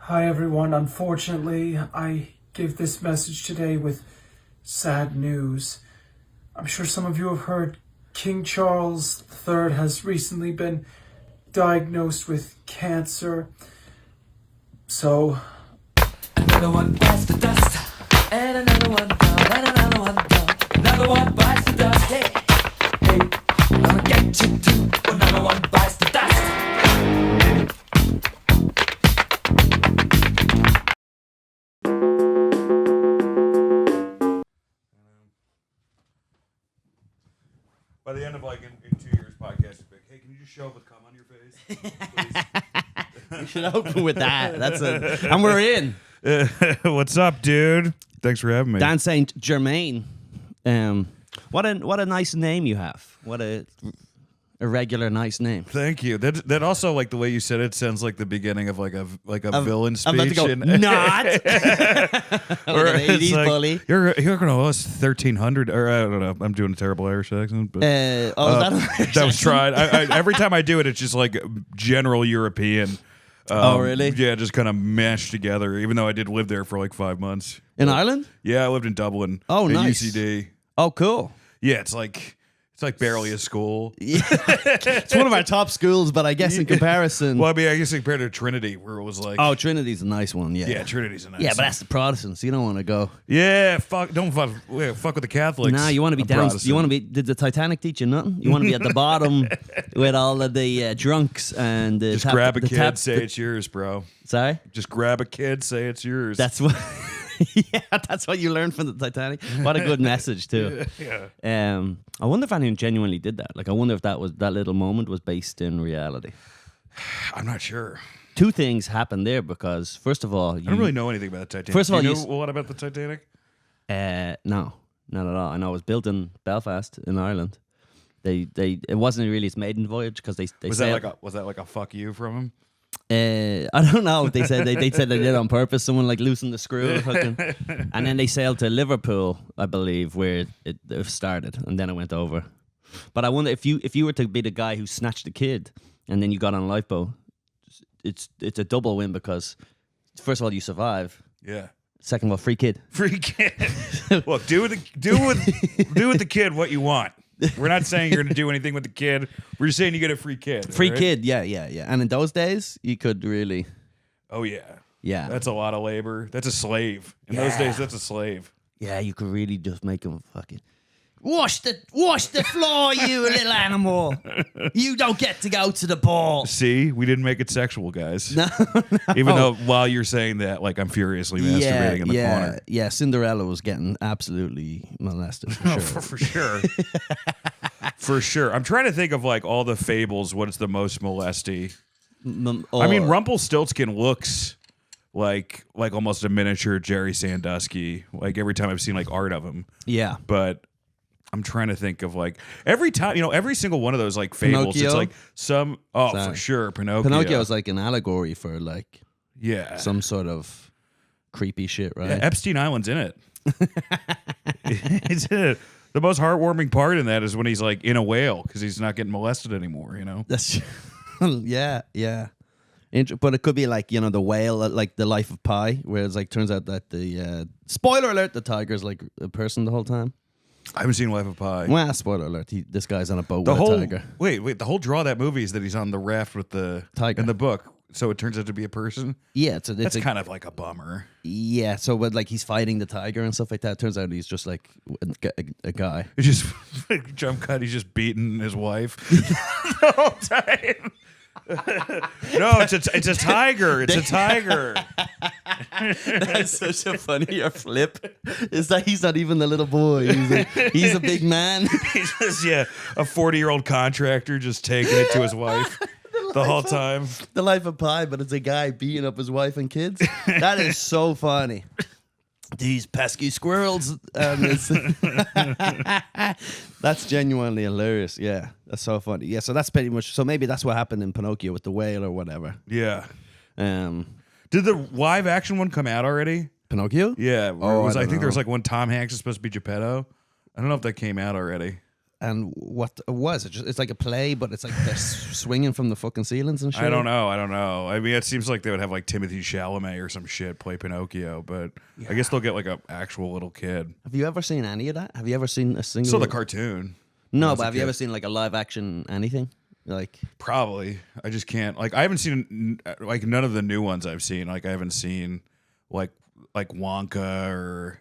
Hi everyone, unfortunately, I give this message today with sad news. I'm sure some of you have heard King Charles III has recently been diagnosed with cancer. So, another one bites the dust, and another one down, and another one down. Another one bites the dust, hey, hey, I'm gonna get you too. Another one bites the dust. By the end of in 2 years podcast, it's like, hey, can you just show up with cum on your face? We should open with that. And we're in. What's up, dude? Thanks for having me. Dan St. Germain. What a nice name you have. What a regular nice name. Thank you. That also, like the way you said it, sounds like the beginning of like a villain speech. I'm about to go, not. Or an 80s like, bully. You're gonna owe us 1,300, or I don't know. I'm doing a terrible Irish accent, but That was tried. Every time I do it, it's just like general European. Oh, really? Yeah, just kind of mashed together. Even though I did live there for like 5 months. In Ireland? Yeah, I lived in Dublin. Oh, at nice. UCD. Oh, cool. Yeah, it's like barely a school. Yeah. It's one of our top schools, but I guess in comparison. Well, I mean, I guess compared to Trinity, where it was like, Oh, Trinity's a nice one, yeah. yeah, Trinity's a nice. Yeah, but that's the Protestants. You don't want to go. Yeah, don't fuck with the Catholics. Nah, you want to be I'm down. Protestant. You want to be. Did the Titanic teach you nothing? You want to be at the bottom with all of the drunks and the Just grab a kid, say it's yours, bro. Sorry, Just grab a kid, say it's yours. that's what. Yeah, that's what you learned from the Titanic. What a good message too. yeah. I wonder if anyone genuinely did that. Like, I wonder if that little moment was based in reality. I'm not sure. Two things happened there because, first of all, I don't really know anything about the Titanic. First of all, Do you you know a lot about the Titanic? No, not at all. I know it was built in Belfast in Ireland. It wasn't really its maiden voyage because they Was sailed. that like a fuck you from him? I don't know. They said they said they did it on purpose. Someone like loosened the screw or fucking, and then they sailed to Liverpool, I believe, where it started, and then it went over. But I wonder if you were to be the guy who snatched the kid, and then you got on a lifeboat, it's a double win because first of all you survive. Yeah. Second of all, free kid. Free kid. Look, do with the kid what you want. We're not saying you're going to do anything with the kid. We're just saying you get a free kid. Free right? kid, yeah. And in those days, you could really. Oh yeah. Yeah. That's a lot of labor. That's a slave. In those days, that's a slave. Yeah, you could really just make him fucking wash the floor, you little animal. You don't get to go to the ball. See, we didn't make it sexual, guys. No. Even though while you're saying that, like I'm furiously masturbating in the corner. Yeah, Cinderella was getting absolutely molested for sure. For sure. For sure. I'm trying to think of like all the fables. What is the most molesty? I mean, Rumpelstiltskin looks like almost a miniature Jerry Sandusky. Like every time I've seen like art of him. Yeah. But I'm trying to think of like every time, every single one of those like fables. Pinocchio? It's like some. Oh, for sure, Pinocchio. Pinocchio is like an allegory for like some sort of creepy shit, right? Yeah, Epstein Island's in it. It's in it. The most heartwarming part in that is when he's like in a whale because he's not getting molested anymore. That's yeah. But it could be like the whale, like the Life of Pi, where it's like turns out that the spoiler alert, the tiger's like a person the whole time. I haven't seen Life of Pi. Well, spoiler alert, this guy's on a boat with a tiger. Wait, the whole draw of that movie is that he's on the raft with the tiger in the book. So it turns out to be a person. Yeah, that's kind of like a bummer. Yeah, so but like he's fighting the tiger and stuff like that. It turns out he's just like a guy. It's just jump cut. He's just beating his wife the whole time. No, it's a tiger. It's a tiger. That's such a funnier flip. Is that he's not even the little boy. He's a big man. He's just a 40-year-old contractor just taking it to his wife. The whole time. The Life of Pi, but it's a guy beating up his wife and kids. That is so funny. These pesky squirrels. That's genuinely hilarious. Yeah, that's so funny. Yeah, so that's pretty much. So maybe that's what happened in Pinocchio with the whale or whatever. Yeah. Did the live action one come out already? Pinocchio? Yeah. I think know. there was like one Tom Hanks is supposed to be Geppetto. I don't know if that came out already. And what was it? It's like a play, but it's like they're swinging from the fucking ceilings and shit. I don't know. I mean, it seems like they would have like Timothy Chalamet or some shit play Pinocchio, but I guess they'll get like an actual little kid. Have you ever seen any of that? Have you ever seen a single? So the cartoon. No, but have you ever seen like a live action anything? Like probably. I just can't. Like I haven't seen like none of the new ones I've seen. Like I haven't seen like Wonka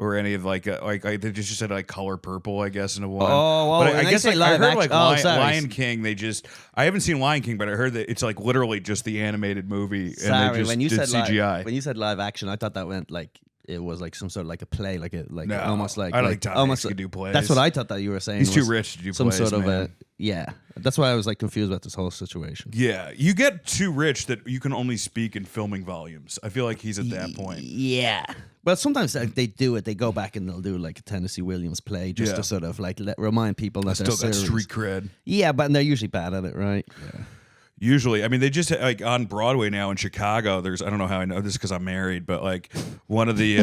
or any of like they just said like Color Purple, I guess, in a one. Oh, but I guess like, I heard like Lion King. King. I haven't seen Lion King, but I heard that it's like literally just the animated movie. Sorry, and they just when you did said CGI. when you said live action, I thought that went like it was like some sort of like a play, No, almost like I don't think Tom almost Hanks could do plays. That's what I thought that you were saying. He's too was rich to do some plays, sort of man. yeah. That's why I was like confused about this whole situation. Yeah, you get too rich that you can only speak in filming volumes. I feel like he's at that point. Yeah. Well, sometimes they do it. They go back and they'll do like a Tennessee Williams play just to sort of like remind people that they're Still got serious. street cred. Yeah, but they're usually bad at it, right? Yeah. Usually, I mean, they just like on Broadway now in Chicago. There's I don't know how I know this because I'm married, but like one of the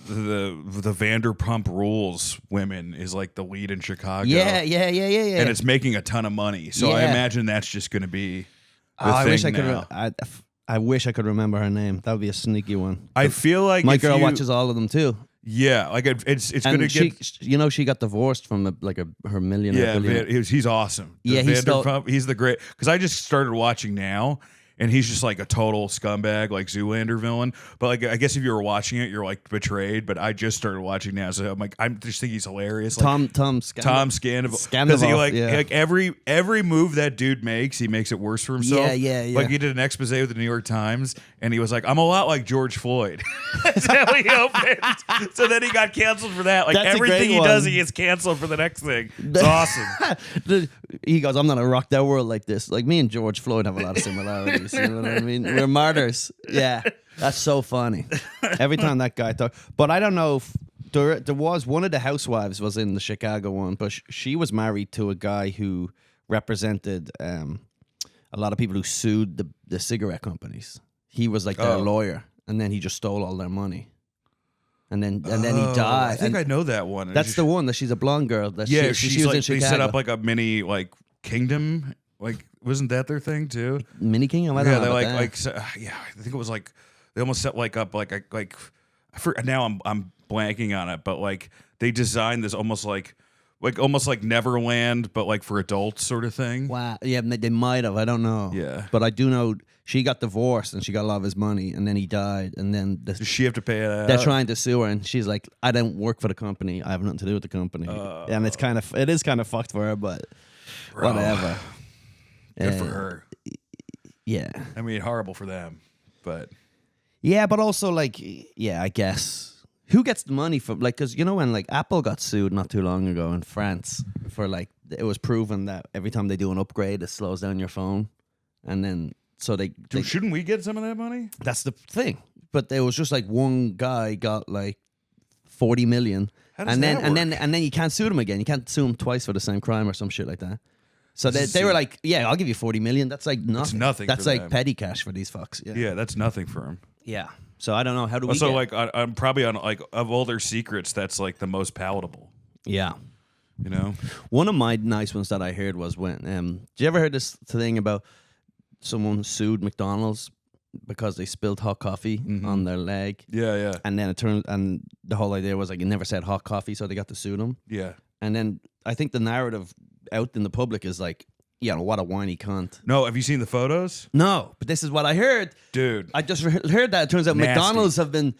the Vanderpump Rules women is like the lead in Chicago. Yeah. And it's making a ton of money. So I Yeah. imagine that's just going to be. The I thing wish I now. could. I wish I could remember her name. That would be a sneaky one. I feel like My if girl you- watches all of them too. Yeah, like it's going to And get. she got divorced from her millionaire. Yeah, billionaire. he's awesome. Yeah, he's He's the great because I just started watching now, and he's just like a total scumbag, like Zoolander villain. But like, I guess if you were watching it, you're like betrayed. But I just started watching now, so I'm like, I just think he's hilarious. Like, Tom Scandival, because he like every move that dude makes, he makes it worse for himself. Yeah. Like he did an expose with the New York Times, and he was like, "I'm a lot like George Floyd." That's how he opened. So then he got canceled for that. Like That's a everything great he one. does, he gets canceled for the next thing. It's awesome. He goes, I'm not gonna rock that world like this. Like me and George Floyd have a lot of similarities. You know what I mean? We're martyrs. Yeah, that's so funny. Every time that guy talks, but I don't know if there was one of the housewives was in the Chicago one, but she was married to a guy who represented a lot of people who sued the cigarette companies. He was like their lawyer, and then he just stole all their money. And then he died. I think I know that one. That's the one that she's a blonde girl. That Yeah, she she's was like in Chicago. they set up like a mini like kingdom. Like wasn't that their thing too? Mini King. I don't Yeah, know they about like that. yeah. I think it was like they almost set like up like now I'm blanking on it, but like they designed this almost like Neverland, but like for adults sort of thing. Wow. Yeah, they might have. I don't know. Yeah. But I do know she got divorced and she got a lot of his money, and then he died, and then Does she have to pay it out? they're trying to sue her, and she's like, "I don't work for the company. I have nothing to do with the company." And it is kind of fucked for her, but whatever. Good for her. Yeah. I mean, horrible for them, but Yeah, but also like, yeah, I guess. Who gets the money from, like, because you know when like Apple got sued not too long ago in France for like, it was proven that every time they do an upgrade, it slows down your phone. And then, so they shouldn't we get some of that money? that's the thing. But there was just like one guy got like 40 million. How does And then, that and work? then you can't sue them again. You can't sue them twice for the same crime or some shit like that. So they were like, yeah, I'll give you 40 million. That's like nothing. nothing That's for like them. petty cash for these fucks. Yeah. Yeah, that's nothing for him. Yeah. So I don't know. How do we Also, get? like I'm probably on like of all their secrets, that's like the most palatable. Yeah. You know? One of my nice ones that I heard was when, did you ever heard this thing about someone sued McDonald's because they spilled hot coffee on their leg? Yeah. And then and the whole idea was like, it never said hot coffee, so they got to sue them. Yeah. And then I think the narrative out in the public is like, you know, what a whiny cunt. No, have you seen the photos? No, but this is what I heard. Dude. I just heard that. It turns out Nasty. McDonald's have been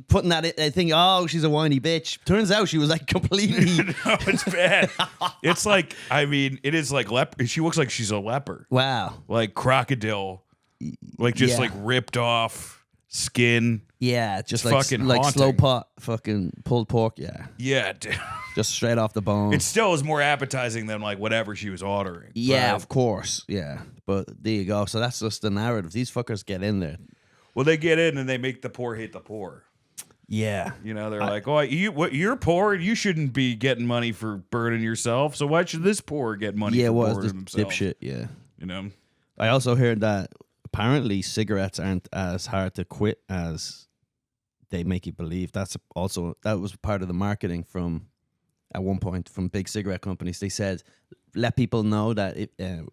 putting that thing, oh, she's a whiny bitch. Turns out she was like completely... No, it's bad. It's like, I mean, it is like she looks like she's a leper. Wow. Like crocodile. Like just Yeah. like ripped off skin. Yeah, just It's like fucking like slow haunting. pot fucking pulled pork. Yeah, Yeah, dude. just straight off the bone. It still is more appetizing than like whatever she was ordering. yeah, But- of course. Yeah, but there you go. So that's just the narrative. These fuckers get in there. Well, they get in and they make the poor hate the poor. Yeah, You know, they're like, "Oh, you're poor. You shouldn't be getting money for burning yourself. So why should this poor get money yeah, it for was burning this themselves?" dipshit. Yeah, You know, I also heard that apparently cigarettes aren't as hard to quit as they make you believe. That was part of the marketing from at one point from big cigarette companies. They said, let people know that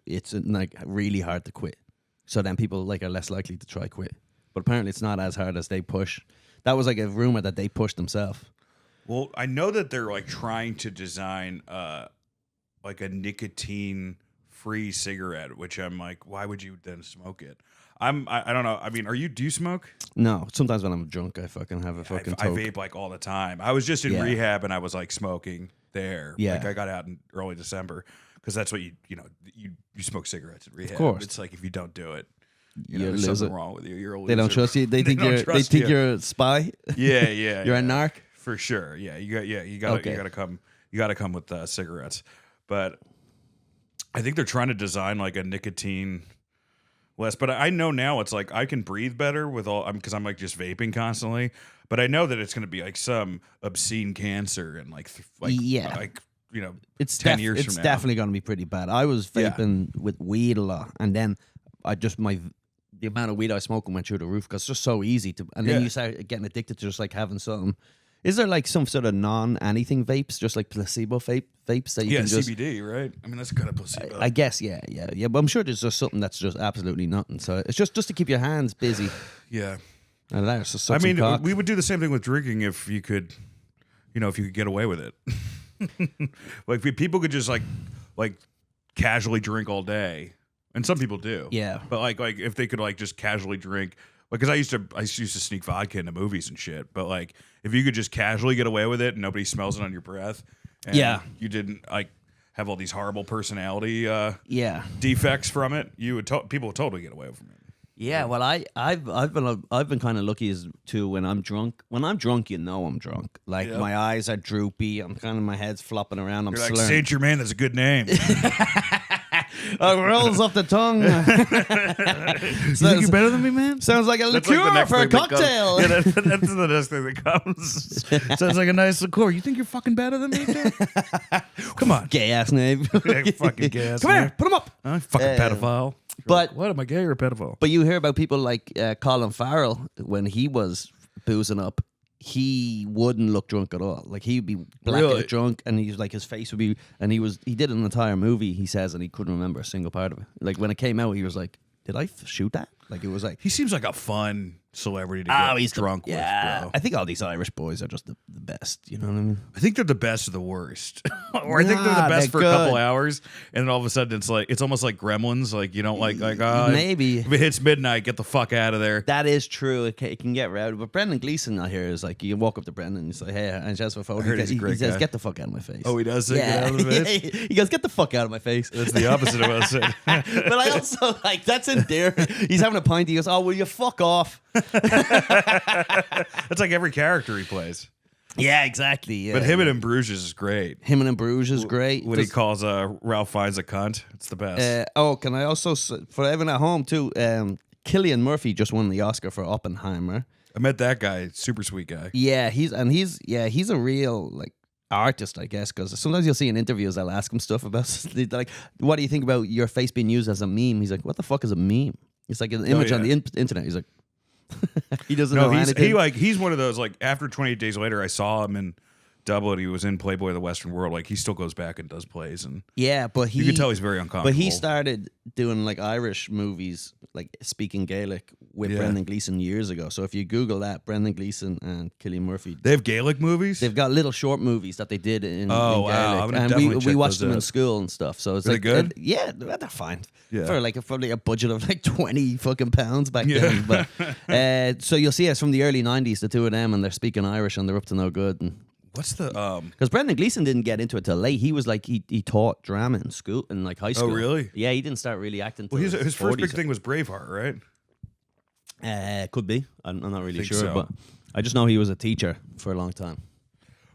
it's like really hard to quit. So then people like are less likely to try quit. But apparently it's not as hard as they push. That was like a rumor that they pushed themselves. Well, I know that they're like trying to design like a nicotine-free cigarette, which I'm like, why would you then smoke it? I don't know. I mean, do you smoke? No. Sometimes when I'm drunk, I fucking have a fucking I toke. vape like all the time. I was just in rehab and I was like smoking there. Yeah. Like I got out in early December because that's what you smoke cigarettes in rehab. Of course. It's like if you don't do it, You there's lose something it. wrong with you. You're a loser. They don't trust you. They think you're a spy. Yeah. You're a narc. For sure. Yeah. You gotta come with cigarettes. But I think they're trying to design like a nicotine less. But I know now it's like I can breathe better with all because I'm like just vaping constantly. But I know that it's going to be like some obscene cancer and like It's 10 years it's from now. definitely going to be pretty bad. I was vaping with weed a lot, and then the amount of weed I was smoking went through the roof because it's just so easy to. And then you start getting addicted to just like having something. Is there like some sort of non-anything vapes, just like placebo vapes that you can just? CBD, right? I mean, that's kind of placebo. I guess, yeah. But I'm sure there's just something that's just absolutely nothing. So it's just to keep your hands busy. Yeah. And that's just I mean, we would do the same thing with drinking if you could, if you could get away with it. Like if people could just like casually drink all day, and some people do. Yeah. But like if they could like just casually drink, because I used to sneak vodka into movies and shit. But like if you could just casually get away with it and nobody smells it on your breath, and you didn't like have all these horrible personality defects from it, you would people would totally get away from it. Yeah, well, I've been kind of lucky as too when I'm drunk. When I'm drunk, I'm drunk. Like my eyes are droopy. I'm kind of my head's flopping around. I'm You're like slurring. Saint Germain. That's a good name. Rolls off the tongue. You think you're better than me, man? Sounds like a That's like the liqueur next for a thing that comes. cocktail. Yeah, that's the next thing that comes. Sounds like a nice liqueur. You think you're fucking better than me, dude? Come on. Gay ass name. Yeah, fucking gas. Come here, put him up. Fucking pedophile. But What, am I gay or a pedophile? But you hear about people like Colum Tyrrell when he was boozing up. He wouldn't look drunk at all. Like he'd be blackout drunk, and he's like his face would be. And he did an entire movie. He says, and he couldn't remember a single part of it. Like when it came out, he was like, "Did I shoot that?" Like it was like He seems like a fun celebrity to get he's drunk with, bro. I think all these Irish boys are just the best. You know what I mean? I think they're the best of the worst. Or I think they're the Nah, best they're for a couple good. hours, and then all of a sudden it's almost like Gremlins. Like you don't like Maybe. if it hits midnight, get the fuck out of there. That is true. It can get rowdy. But Brendan Gleeson out here is like, you can walk up to Brendan and he's like, hey, and just for a photo. heard he's a He great says, guy. get the fuck out of my face. Oh, he does say get out of the face? He goes, get the fuck out of my face. That's the opposite of what I said. But I also like, that's endearing. He's having a pint. He goes, oh, will you fuck off? That's like every character he plays. Yeah, exactly. Yeah. But him and in Bruges is great. Him and in Bruges is great. When he calls Ralph Fiennes a cunt, it's the best. Can I also, for everyone at home too, Cillian Murphy just won the Oscar for Oppenheimer. I met that guy, super sweet guy. Yeah, he's a real like artist, I guess, because sometimes you'll see in interviews I'll ask him stuff about they're like, what do you think about your face being used as a meme? He's like, what the fuck is a meme? It's like an image on the internet. He's like, he doesn't know anything. He's one of those, like, after 28 Days Later, I saw him in Dublin. He was in Playboy of the Western World. Like, he still goes back and does plays, and yeah, but you can tell he's very uncomfortable. But he started doing like Irish movies, like speaking Gaelic with Brendan Gleeson years ago. So if you Google that, Brendan Gleeson and Cillian Murphy, they have Gaelic movies. they've got little short movies that they did in wow. Gaelic, I'm gonna and definitely we check watched those them in out. school and stuff. So it's Are they like good? yeah, they're fine. Yeah. For like probably a budget of like 20 fucking pounds back then. But so you'll see us from the early 90s, the two of them, and they're speaking Irish and they're up to no good. And What's the because Brendan Gleeson didn't get into it till late. He was like he taught drama in school in like high school. Oh, really? Yeah, he didn't start really acting. Well, till his first 40s. big thing was Braveheart, right? Could be. I'm not really Think sure, so. but I just know he was a teacher for a long time.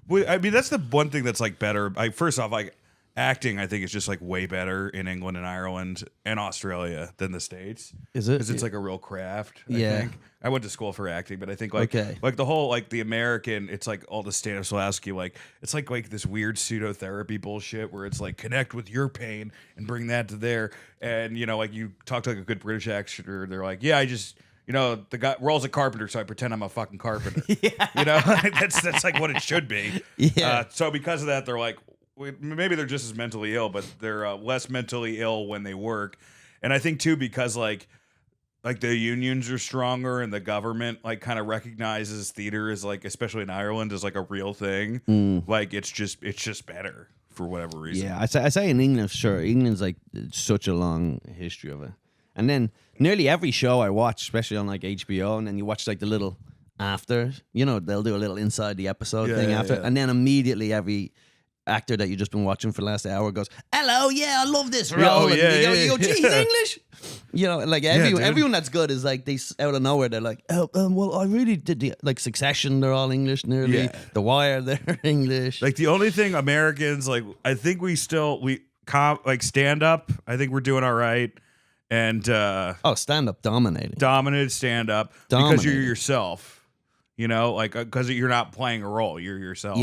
Well, I mean, that's the one thing that's like better. First off, like acting, I think is just like way better in England and Ireland and Australia than the States. Is it? Because it's like a real craft. I Yeah. think. I went to school for acting, but I think like Okay. like the whole like the American, it's like all the stand-ups will ask you like it's like this weird pseudo therapy bullshit where it's like connect with your pain and bring that to there, and like you talk to like a good British actor, they're like, yeah, I just you know, the guy Roll's a carpenter, so I pretend I'm a fucking carpenter. You know, that's like what it should be. Yeah. So because of that, they're like, maybe they're just as mentally ill, but they're less mentally ill when they work. And I think too, because like the unions are stronger and the government like kind of recognizes theater as like, especially in Ireland, as like a real thing. Like it's just better for whatever reason. Yeah, I say in England, sure. England's like such a long history of it. And then nearly every show I watch, especially on like HBO, and then you watch like the little after, you know, they'll do a little inside the episode thing after. And then immediately every actor that you've just been watching for the last hour goes, hello, I love this role. You go, gee, he's English. You know, like everyone that's good is like, they out of nowhere, they're like, well, I really did like Succession, they're all English nearly. Yeah. The Wire, they're English. Like the only thing Americans, like, I think we like stand up, I think we're doing all right. And stand up dominated stand up because you're yourself, you know, like because you're not playing a role, you're yourself.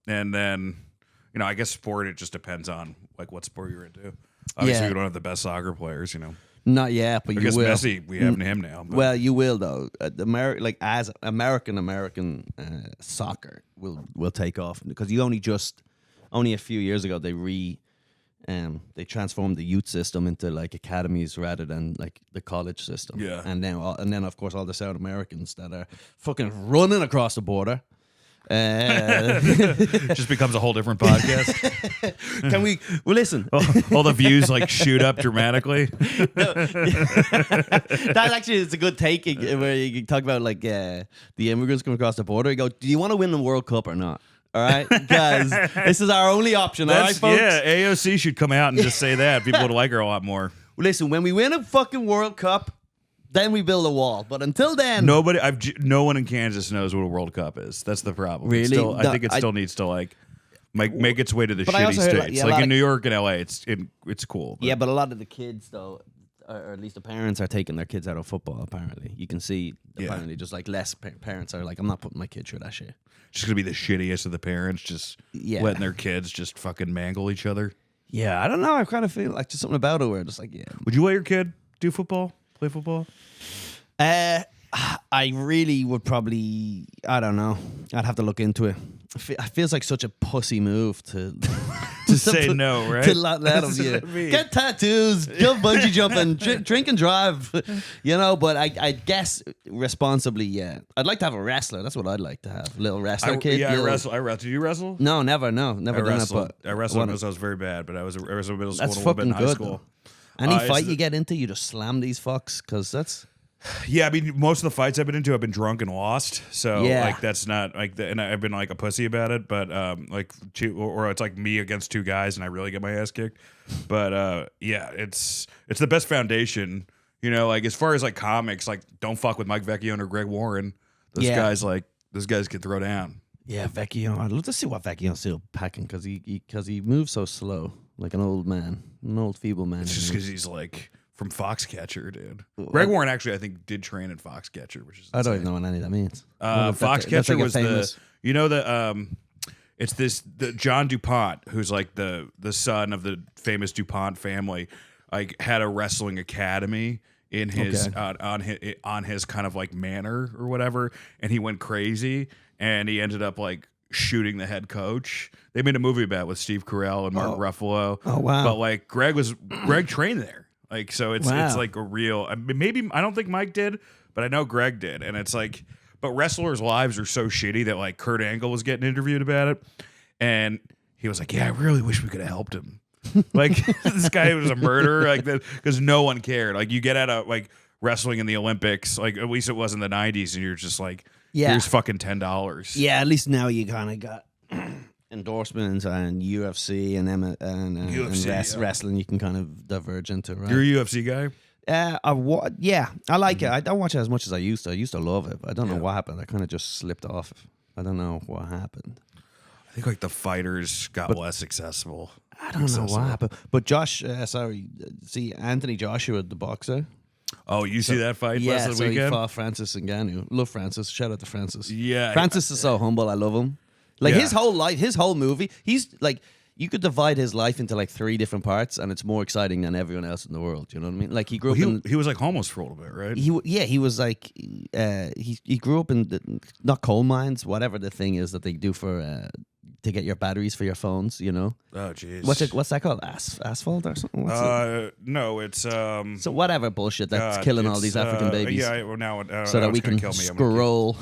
And then, you know, I guess sport, it just depends on like what sport you're into. Obviously we don't have the best soccer players, you know. Not yet, but I you guess will. Messi, we have him now. But. Well, you will though. As American soccer will take off, because you only a few years ago they transformed the youth system into like academies rather than like the college system. Yeah. And then of course all the South Americans that are fucking running across the border. Just becomes a whole different podcast. Can we? Well, listen. All the views like shoot up dramatically. That actually is a good take where you can talk about like the immigrants coming across the border. You go, do you want to win the World Cup or not? All right, guys, this is our only option. All right, folks. Yeah, AOC should come out and just say that. People would like her a lot more. Well, listen, when we win a fucking World Cup, then we build a wall. But until then, no one in Kansas knows what a World Cup is. That's the problem. Really? I think it still needs to like make its way to the shitty states. Like in New York and LA, it's cool. But. Yeah, but a lot of the kids though, or at least the parents, are taking their kids out of football. Apparently, you can see apparently just like less parents are like, I'm not putting my kid through that shit. Just gonna be the shittiest of the parents, just letting their kids just fucking mangle each other. Yeah, I don't know. I kind of feel like just something about it where just like, Would you let your kid do football? Play football? I really would probably. I don't know. I'd have to look into it. It feels like such a pussy move to say no, right? To let them get tattoos, jump bungee jumping, drink and drive, you know. But I guess responsibly, yeah. I'd like to have a wrestler. That's what I'd like to have. A little wrestler kid. Yeah, I wrestle. Did you wrestle? No, never. No, never done it. But I wrestled because I was very bad. But I was middle school and a little bit in high good, school. Though. Any fight you get into, you just slam these fucks because that's. Yeah, I mean, most of the fights I've been into, I've been drunk and lost. So like, that's not like, and I've been like a pussy about it. But like, or it's like me against two guys, and I really get my ass kicked. But yeah, it's the best foundation. You know, like as far as like comics, like don't fuck with Mike Vecchione or Greg Warren. Those guys can throw down. Yeah, Vecchione. I'd love to see what Vecchione's still packing because he moves so slow, like an old man, an old feeble man. It's just because he's like. From Foxcatcher, dude. Greg Warren actually, I think, did train in Foxcatcher, which is insane. I don't even know what any of that means. Foxcatcher was famous. It's the John DuPont, who's like the son of the famous DuPont family, like had a wrestling academy in his on his kind of like manor or whatever, and he went crazy, and he ended up like shooting the head coach. They made a movie about it with Steve Carell and Mark Ruffalo. Oh wow! But like Greg trained there. Like, so it's like a real, maybe, I don't think Mike did, but I know Greg did. And it's like, but wrestlers' lives are so shitty that like Kurt Angle was getting interviewed about it. And he was like, yeah, I really wish we could have helped him. Like, this guy was a murderer, like that, because no one cared. Like, you get out of like wrestling in the Olympics, like at least it was in the 90s, and you're just like, here's fucking $10. Yeah, at least now you kind of got endorsements and UFC and wrestling you can kind of diverge into, right? You're a UFC guy? I like it. I don't watch it as much as I used to. I used to love it, but I don't know what happened. I kind of just slipped off. I don't know what happened. I think like the fighters got less accessible. I don't know what happened. But Anthony Joshua, the boxer. Oh, you see that fight last weekend? He fought Francis Ngannou. Love Francis. Shout out to Francis. Yeah. Francis is so humble. I love him. Like his whole life, his whole movie, he's like, you could divide his life into like 3 different parts, and it's more exciting than everyone else in the world. You know what I mean? Like he grew up in. He was like homeless for a little bit, right? He was like he grew up in not coal mines, whatever the thing is that they do for to get your batteries for your phones. You know. Oh jeez. What's that called? Asphalt or something? No, it's so whatever bullshit that's killing all these African babies. Yeah, well now so that we can scroll.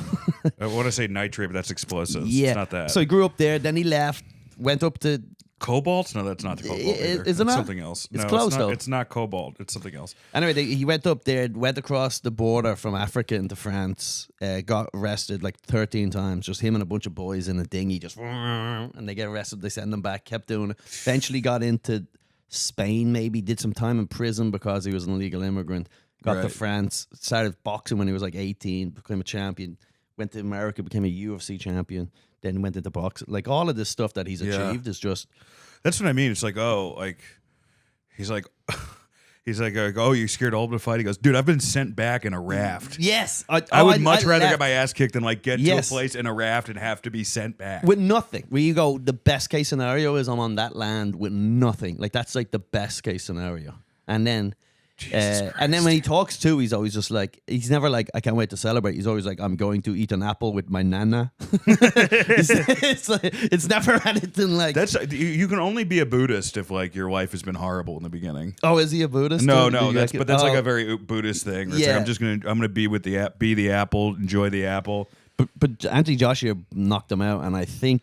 I want to say nitrate, but that's explosives. Yeah, it's not that. So he grew up there, then he left, went up to cobalt. No, that's not the cobalt. Either. Is it not? Something else. It's no, close it's not, though. It's not cobalt. It's something else. Anyway, he went up there, went across the border from Africa into France, got arrested like 13 times. Just him and a bunch of boys in a dinghy, just and they get arrested. They send him back. Kept doing it. Eventually got into Spain. Maybe did some time in prison because he was an illegal immigrant. Got to France. Started boxing when he was like 18. Became a champion. Went to America. Became a UFC champion. Then went into boxing. Like all of this stuff that he's achieved is just. That's what I mean. It's like, oh, like he's like, oh, you scared to open a fight? He goes, dude, I've been sent back in a raft. Yes, I would much rather get my ass kicked than like get to a Yes. place in a raft and have to be sent back with nothing. Where you go, the best case scenario is I'm on that land with nothing. Like that's like the best case scenario. And then, and then when he talks too, he's always just like, he's never like, I can't wait to celebrate. He's always like, I'm going to eat an apple with my nana. it's never anything like. That's you can only be a Buddhist if like your life has been horrible in the beginning. Oh, is he a Buddhist? No, like like a very Buddhist thing. Where it's like, I'm gonna be with be the apple, enjoy the apple. But Anthony Joshua knocked him out, and I think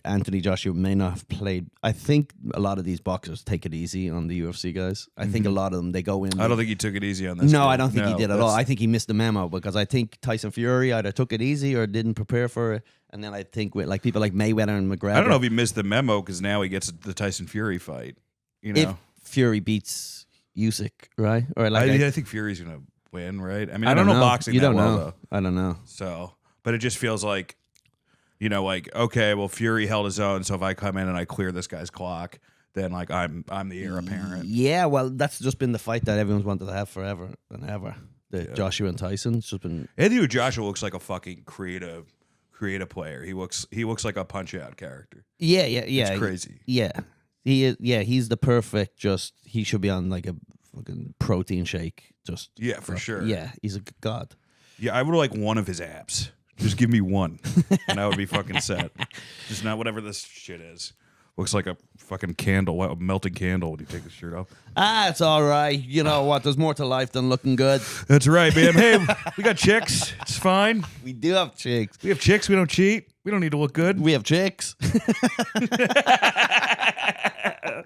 Anthony Joshua may not have played. I think a lot of these boxers take it easy on the UFC guys. I think a lot of them, they go in. I don't think he took it easy on this. No, I don't think he did at all. I think he missed the memo because I think Tyson Fury either took it easy or didn't prepare for it. And then I think with like people like Mayweather and McGregor. I don't know if he missed the memo because now he gets the Tyson Fury fight. You know, if Fury beats Usyk, right? Or like I think Fury's gonna win, right? I mean, I don't know boxing. You don't that well, know. Though. I don't know. So, but it just feels like, you know, like, okay, well, Fury held his own, so if I come in and I clear this guy's clock, then like I'm the heir apparent. Yeah, well, that's just been the fight that everyone's wanted to have forever and ever. The Joshua and Tyson. It's just been. Anthony Joshua looks like a fucking creative player. He looks like a punch out character. Yeah. It's crazy. Yeah, he is. Yeah, he's the perfect. Just he should be on like a fucking protein shake. Just for sure. Yeah, he's a god. Yeah, I would like one of his abs. Just give me one, and I would be fucking set. Just not whatever this shit is. Looks like a fucking candle, a melting candle when you take the shirt off. It's all right. You know what? There's more to life than looking good. That's right, man. Hey, we got chicks. It's fine. We do have chicks. We have chicks. We don't cheat. We don't need to look good. We have chicks.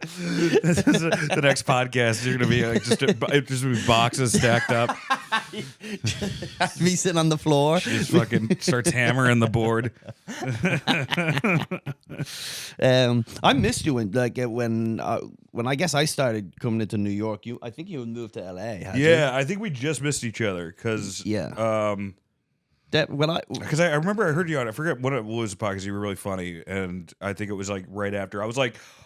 The next podcast, you're gonna be like just be boxes stacked up. Me sitting on the floor. Just fucking starts hammering the board. I missed you when I guess I started coming into New York. I think you moved to LA. Yeah, I think we just missed each other because because I remember I heard you on, I forget what it was, because you were really funny, and I think it was like right after.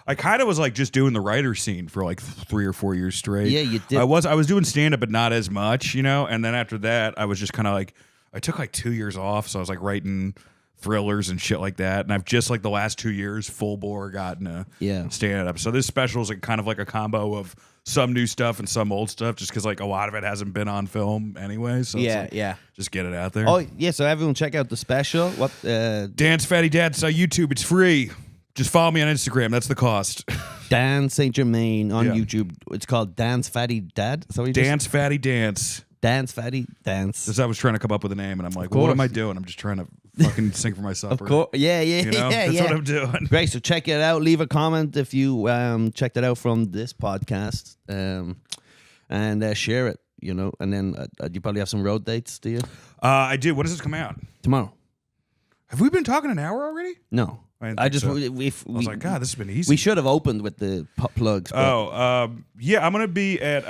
I kind of was like just doing the writer scene for like 3 or 4 years straight. Yeah, you did. I was doing stand up, but not as much, you know. And then after that, I was just kind of like, I took like 2 years off, so I was like writing thrillers and shit like that. And I've just like the last 2 years full bore gotten a stand up. So this special is like kind of like a combo of some new stuff and some old stuff, just because like a lot of it hasn't been on film anyway. So just get it out there. Oh yeah, so everyone check out the special. What Dance Fatty Dad? It's on YouTube. It's free. Just follow me on Instagram. That's the cost. Dan St. Germain on YouTube. It's called Dance Fatty Dad. So Dance Fatty Dance. Dance Fatty Dance. Because I was trying to come up with a name, and I'm like, well, what am I doing? I'm just trying to fucking sing for my supper. Of course. Yeah. You know? That's what I'm doing. Great. So check it out. Leave a comment if you checked it out from this podcast, and share it. You know, and then you probably have some road dates. Do you? I do. When does this come out? Tomorrow. Have we been talking an hour already? No. I just so. I was like, God, this has been easy. We should have opened with the plugs. Yeah, I'm gonna be at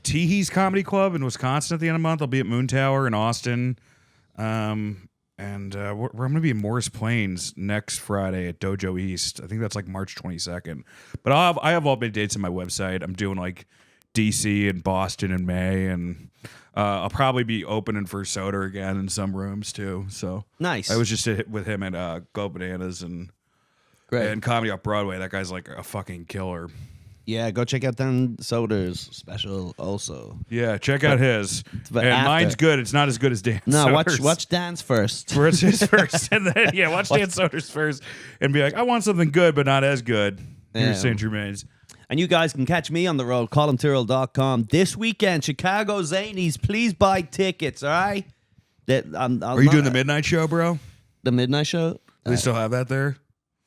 Teehee's Comedy Club in Wisconsin at the end of the month. I'll be at Moon Tower in Austin, and we're gonna be in Morris Plains next Friday at Dojo East. I think that's like March 22nd. But I have all my dates on my website. I'm doing like DC and Boston in May, and I'll probably be opening for Soder again in some rooms too. So nice. I was just with him at Go Bananas, and Great. And Comedy Off Broadway, that guy's like a fucking killer. Yeah, go check out Dan Soder's special also. Yeah, check out his. but And after. mine's good. It's not as good as Dan No, Soder's. watch Dan's first. Watch his first, and then watch Dan Soder's first, and be like, I want something good, but not as good. Here's St. Germain's. And you guys can catch me on the road, columtyrrell.com. This weekend, Chicago Zanies. Please buy tickets, all right? Are you doing the midnight show, bro? The midnight show? Do they still have that there?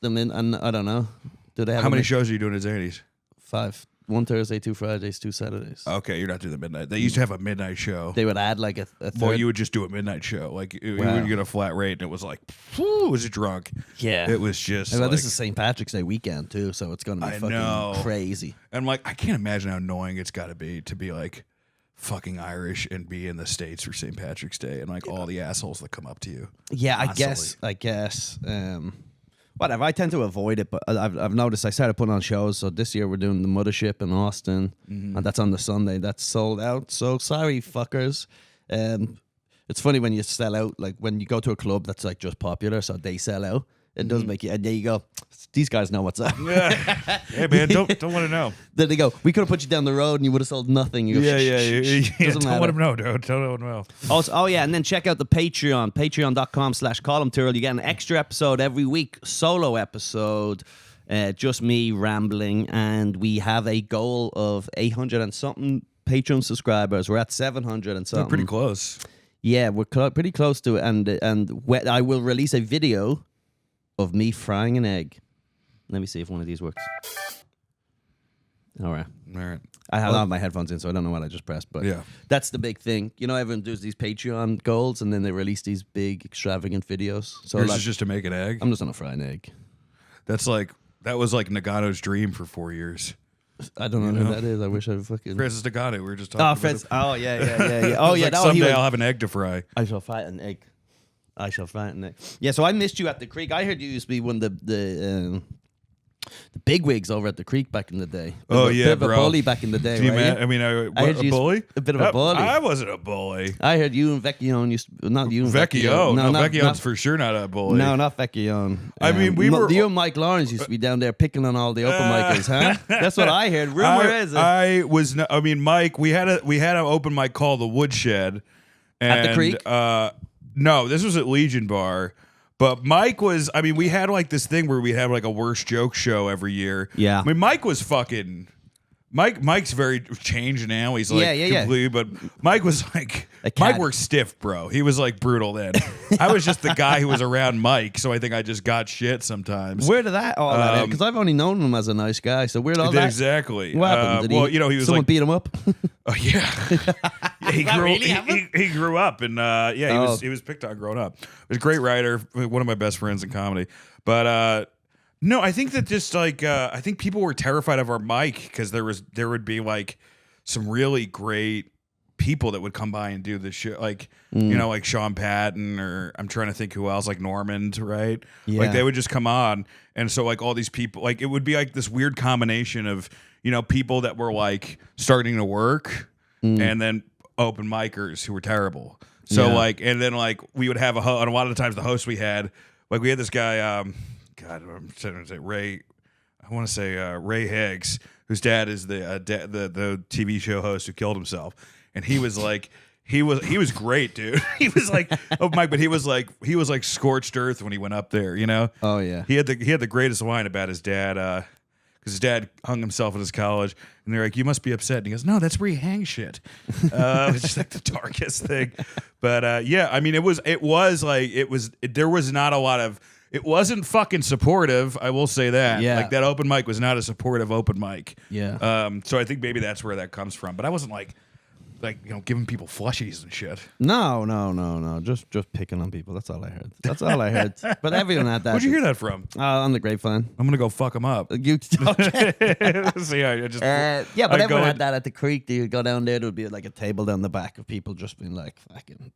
I don't know. Do they have How many shows are you doing at Zanies? 5. 1 Thursday, 2 Fridays, 2 Saturdays. Okay, you're not doing the midnight. They used to have a midnight show. They would add like a third. Well, you would just do a midnight show. Like, you would get a flat rate, and it was like, whew, was it drunk? Yeah. It was just Well, like, this is St. Patrick's Day weekend, too, so it's going to be fucking crazy. And like, I can't imagine how annoying it's got to be like fucking Irish and be in the States for St. Patrick's Day, and like all the assholes that come up to you. Yeah, constantly. I guess. Whatever. I tend to avoid it, but I've noticed I started putting on shows. So this year we're doing the Mothership in Austin, and that's on the Sunday. That's sold out. So sorry, fuckers. It's funny when you sell out, like when you go to a club that's like just popular, so they sell out. It does make you, and there you go. These guys know what's up. Yeah. Hey man, don't want to know. Then they go, we could have put you down the road and you would have sold nothing. You go, Yeah. Doesn't Don't matter. let them know, dude. Don't let them know. Also, and then check out the Patreon, patreon.com/Colum Tyrrell. You get an extra episode every week, solo episode, just me rambling, and we have a goal of 800 and something Patreon subscribers. We're at 700 and something. They're pretty close. Yeah, we're pretty close to it, and I will release a video of me frying an egg. Let me see if one of these works. All right. All right. I don't have my headphones in, so I don't know what I just pressed, but Yeah. that's the big thing. You know, everyone does these Patreon goals, and then they release these big, extravagant videos. So Yours like, is just to make an egg. I'm just gonna fry an egg. That was like Nagano's dream for 4 years. I don't know who that is. I wish I fucking. Francis Nagano, we were just talking. Oh, about Fritz. it. Oh, yeah. Oh, yeah. Like, No, someday I'll have an egg to fry. I shall fry an egg. Yeah, so I missed you at the creek. I heard you used to be one of the bigwigs over at the creek back in the day. Bit of a bully back in the day, Do you right? I mean, heard a you bully? a bit of a bully. I wasn't a bully. I heard you and Vecchione used not you and Vecchio. No, not, Vecchio's not, for sure not a bully. No, not Vecchione. I mean, we were- You and Mike Lawrence used to be down there picking on all the open micers, huh? That's what I heard. Rumor is it. Mike, we had an open mic called The Woodshed. At the and, Creek? No, this was at Legion Bar. But Mike was, we had like this thing where we had like a worst joke show every year. Yeah. I mean, Mike's very changed now. He's like completely, but Mike was like, A cat. Mike worked stiff, bro. He was like brutal then. I was just the guy who was around Mike, so I think I just got shit sometimes. Where did that all that? Because I've only known him as a nice guy. So where'd all that? Exactly. What happened? Did he was someone like, beat him up. oh yeah, he that grew. really happen? He grew up, and he was picked on growing up. He was a great writer, one of my best friends in comedy. But no, I think that just like I think people were terrified of our mic because there would be like some really great people that would come by and do this shit, like like Sean Patton, or I'm trying to think who else, like Normand, right? Yeah. Like they would just come on, and so like all these people, like it would be like this weird combination of people that were like starting to work, and then open micers who were terrible. So Yeah. like, and then like we would have and a lot of the times the host we had this guy, God, I'm trying to say Ray. I want to say Ray Higgs, whose dad is the TV show host who killed himself, and he was like. He was great, dude. He was like, oh Mike, but he was like scorched earth when he went up there, Oh yeah. He had the greatest line about his dad, because his dad hung himself in his college, and they're like, "You must be upset." And he goes, "No, that's where you hang shit." It's just like the darkest thing, but yeah, I mean, it was there was not a lot of. It wasn't fucking supportive. I will say that. Yeah. Like that open mic was not a supportive open mic. Yeah. So I think maybe that's where that comes from. But I wasn't like giving people flushies and shit. No. Just picking on people. That's all I heard. But everyone had that. Where'd you hear that from? On the grapevine. I'm gonna go fuck them up. You okay? So yeah, I just Yeah, but I'd go everyone in- had that at the creek. You go down there, there would be like a table down the back of people just being like fucking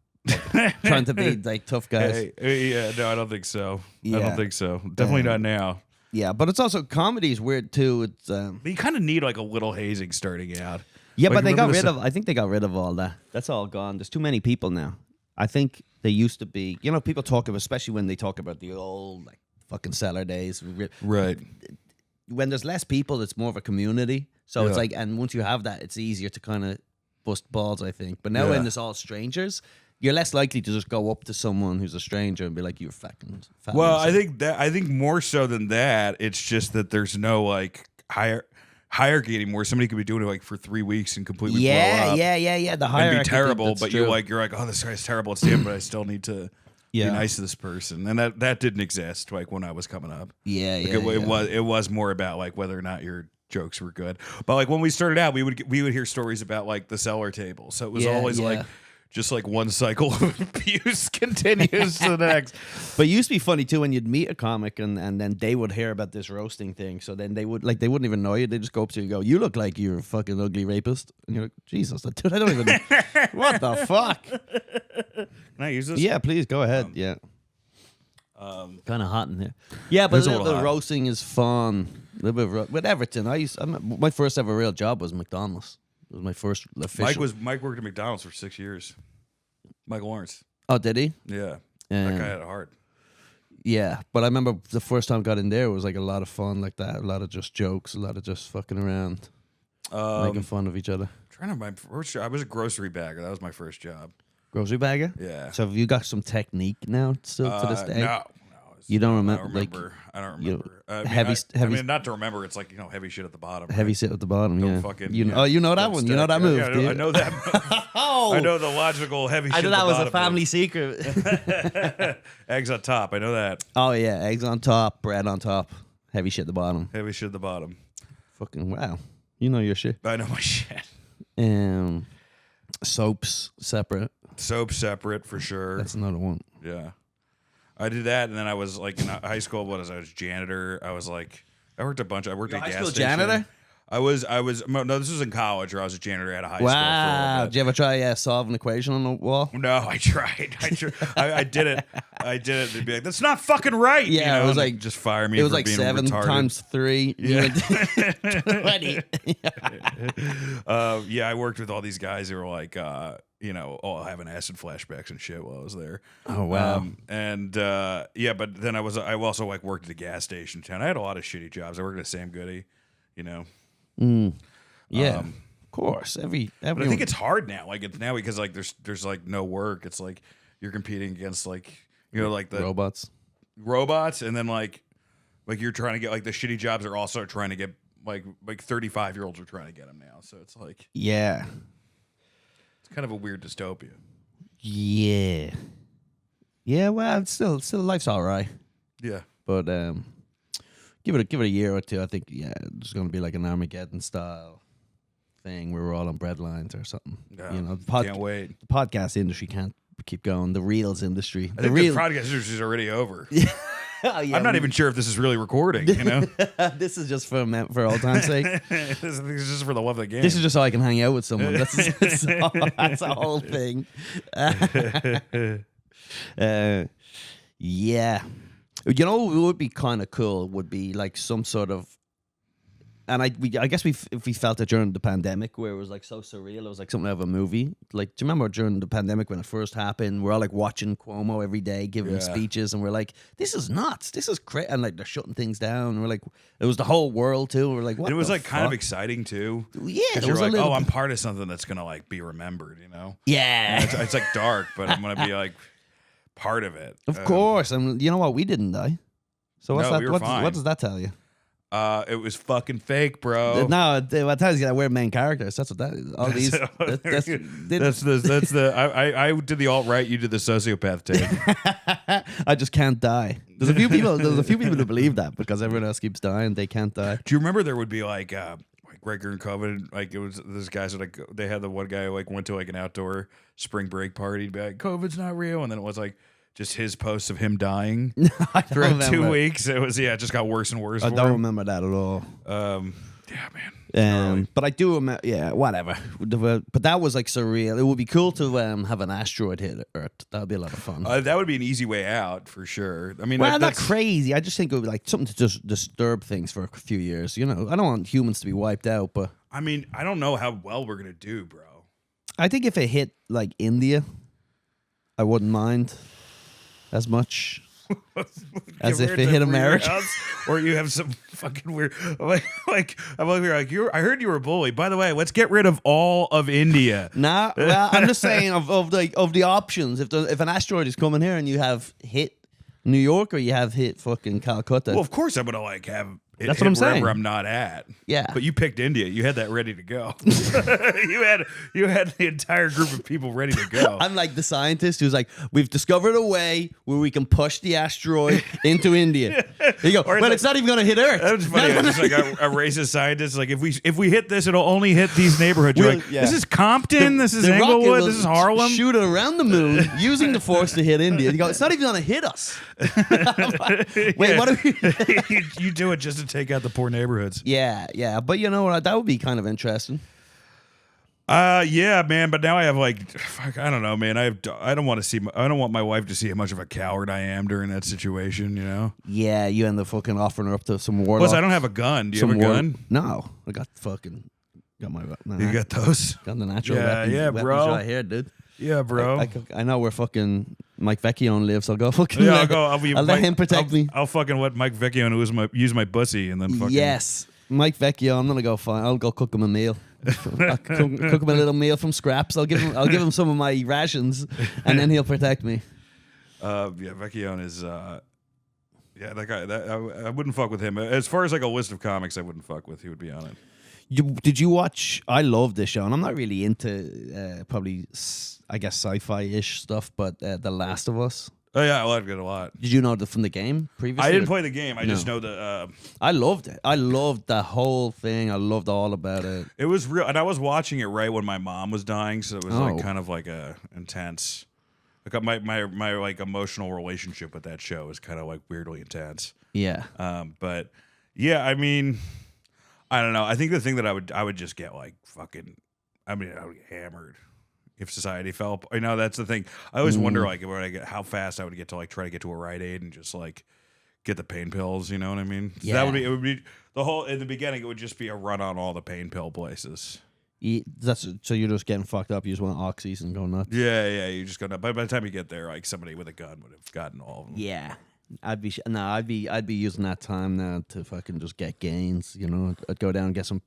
trying to be like tough guys. Yeah, no, I don't think so. I Yeah. don't think so. Definitely not now. Yeah, but it's also comedy is weird too. It's But you kind of need like a little hazing starting out. yeah, Like, but they got remember rid of. I think they got rid of all that. That's all gone. There's too many people now. I think they used to be. People talk about, especially when they talk about the old like fucking cellar days. Right. When there's less people, it's more of a community. So it's Yeah. like, and once you have that, it's easier to kind of bust balls, I think. But now Yeah. when it's all strangers, you're less likely to just go up to someone who's a stranger and be like, "You're fucking." Well, I think more so than that, it's just that there's no like hierarchy anymore. Somebody could be doing it like for 3 weeks and completely blow up. Yeah. The And hierarchy be terrible, that's but true. you're like, oh, this guy's terrible. It's the end, but I still need to be nice to this person, and that didn't exist like when I was coming up. Yeah, Like, it was more about like whether or not your jokes were good. But like when we started out, we would hear stories about like the cellar table, so it was always like just like one cycle of abuse continues to the next. But it used to be funny too when you'd meet a comic and then they would hear about this roasting thing. So then they wouldn't even know you. They just go up to you and go, "You look like you're a fucking ugly rapist." And you're like, "Jesus, dude, I don't even what the fuck?" Can I use this? Yeah, please go ahead. Yeah. Kind of hot in here. Yeah, but It's a a little little bit of hot. roasting is fun. A little bit with Everton. My first ever real job was McDonald's. It was my first official. Mike worked at McDonald's for 6 years. Mike Lawrence. Oh, did he? Yeah. That Um, guy had a heart. Yeah, but I remember the first time I got in there, it was like a lot of fun like that. A lot of just jokes, a lot of just fucking around, making fun of each other. Trying to my first job. I was a grocery bagger. That was my first job. Grocery bagger? Yeah. So have you got some technique now still to this day? No. You don't I remember? don't Like, remember. I don't you- remember. I mean, heavy- I mean, not to remember. It's like heavy shit at the bottom. heavy right? sit at the bottom, Don't yeah. fucking. You know, yeah, oh, you know that don't one. You know stack. that move, Yeah, dude. I know that move. Oh, I know the logical heavy shit. I thought at that the was a bottom family move. secret. Eggs on top. I know that. Oh yeah, eggs on top, bread on top, heavy shit at the bottom. Heavy shit at the bottom. Fucking wow, you know your shit. I know my shit. Soaps separate. Soap separate for sure. That's another one. Yeah. I did that, and then I was like in high school. I was janitor. I was like, I worked a bunch. I worked at a high gas school station. janitor? I was. No, this was in college, where I was a janitor at a high school. Wow, For a did you ever try solve an equation on the wall? No, I tried. I did it. I did it. They'd be like, "That's not fucking right." Yeah, you know? it was and like just fire me. It was for like being 7 retarded. times 3. Yeah. 20. Yeah, I worked with all these guys who were like, all having acid flashbacks and shit while I was there. Oh wow. But then I also like worked at a gas station in town. I had a lot of shitty jobs. I worked at Sam Goody, Yeah, of course. But I think it's hard now. Like it's now because like there's like no work. It's like you're competing against like like the robots, and then like you're trying to get like the shitty jobs are also trying to get like 35-year-olds are trying to get them now. So it's like yeah. it's kind of a weird dystopia. Yeah. Yeah, well, it's still life's all right. Yeah. But give it a year or two. I think there's going to be like an Armageddon style thing where we're all on bread lines or something. Yeah. The Can't wait. The podcast industry can't keep going. The reels industry. I think the podcast industry is already over. Oh, yeah, I'm not even sure if this is really recording. This is just for old time's sake. This is just for the love of the game. This is just so I can hang out with someone. That's the whole thing. Yeah. You know what would be kind of cool would be like some sort of, and I guess we felt it during the pandemic where it was like so surreal. It was like something out of a movie. Like, do you remember during the pandemic when it first happened? We're all like watching Cuomo every day giving speeches, and we're like, "This is nuts. This is crazy." And like they're shutting things down. And we're like, it was the whole world too. We're like, what? It was the like kind of fuck? exciting too. Yeah, Because it you're was a like, little I'm bit- part of something that's gonna like be remembered. Yeah, It's like dark, but I'm gonna be like part of it. of course. And you know what? We didn't die. So what's No, that? we were What fine. does that tell you? It was fucking fake, bro. No, what tells you that we're main characters. That's what that is. All these. That's the I did the alt right. You did the sociopath take. I just can't die. There's a few people who believe that because everyone else keeps dying. They can't die. Do you remember there would be like right during COVID, like it was those guys that like they had the one guy who like went to like an outdoor spring break party and be like, COVID's not real, and then it was like just his posts of him dying I don't throughout 2 remember. weeks. It was it just got worse and worse. I for don't him. remember that at all. Yeah, man. But I do remember. Yeah, whatever. But that was like surreal. It would be cool to have an asteroid hit Earth. That would be a lot of fun. That would be an easy way out for sure. I mean, Well, not that's crazy. I just think it would be like something to just disturb things for a few years. I don't want humans to be wiped out, but I mean, I don't know how well we're gonna do, bro. I think if it hit like India, I wouldn't mind as much. As Get if rid it of hit the America. house, or you have some fucking weird I'm over here like I heard you were a bully. By the way, let's get rid of all of India. Nah, well, I'm just saying of the options. If an asteroid is coming here and you have hit New York or you have hit fucking Calcutta. Well, of course I'm gonna like have it That's hit what I'm saying. wherever I'm not at. Yeah. But you picked India. You had that ready to go. you had the entire group of people ready to go. I'm like the scientist who's like, we've discovered a way where we can push the asteroid into India. There you go. Or But it's not even going to hit Earth. That was funny. It's just like a racist scientist. Like if we hit this, it'll only hit these neighborhoods. You're like, this is Compton. This is The rocket Englewood. will This is Harlem. Shoot it around the moon using the force to hit India. You go, it's not even going to hit us. Wait, what are we? you do it just to take out the poor neighborhoods. Yeah. But you know what? That would be kind of interesting. Yeah, man. But now I have like, fuck, I don't know, man. I don't want my wife to see how much of a coward I am during that situation. You know. Yeah, you end up fucking offering her up to some warlock. Plus, I don't have a gun. Do you have a gun? No, I got my. No, You got those? got the natural Yeah, weapons, yeah, weapons bro. right here, dude. Yeah, bro. I know where fucking Mike Vecchione lives. I'll go fucking. Yeah, I'll go. I'll let him protect me. I'll fucking let Mike Vecchione use my pussy and then fucking. Yes, Mike Vecchio. I'm gonna go find. I'll go cook him a meal. I'll cook him a little meal from scraps. I'll give him some of my rations, and then he'll protect me. Yeah, Vecchione is. Yeah, that guy. I wouldn't fuck with him. As far as like a list of comics, I wouldn't fuck with. He would be on it. Did you watch? I love this show, and I'm not really into probably I guess sci-fi-ish stuff, but The Last of Us. Oh yeah, I liked it a lot. Did you know from the game previously? I didn't play the game. I just know the. I loved it. I loved the whole thing. I loved all about it. It was real, and I was watching it right when my mom was dying, so it was Oh. like kind of like a intense. Like my like emotional relationship with that show is kind of like weirdly intense. Yeah. But yeah, I mean, I don't know. I think the thing that I would just get like fucking. I mean, I would get hammered if society fell. You know, that's the thing. I always wonder like how fast I would get to like try to get to a Rite Aid and just like get the pain pills. You know what I mean? So Yeah. it would be the whole in the beginning. It would just be a run on all the pain pill places. So you're just getting fucked up. You just want oxys and go nuts. Yeah. You just go. By the time you get there, like somebody with a gun would have gotten all of them. Yeah. I'd be using that time now to fucking just get gains. You know, I'd go down and get some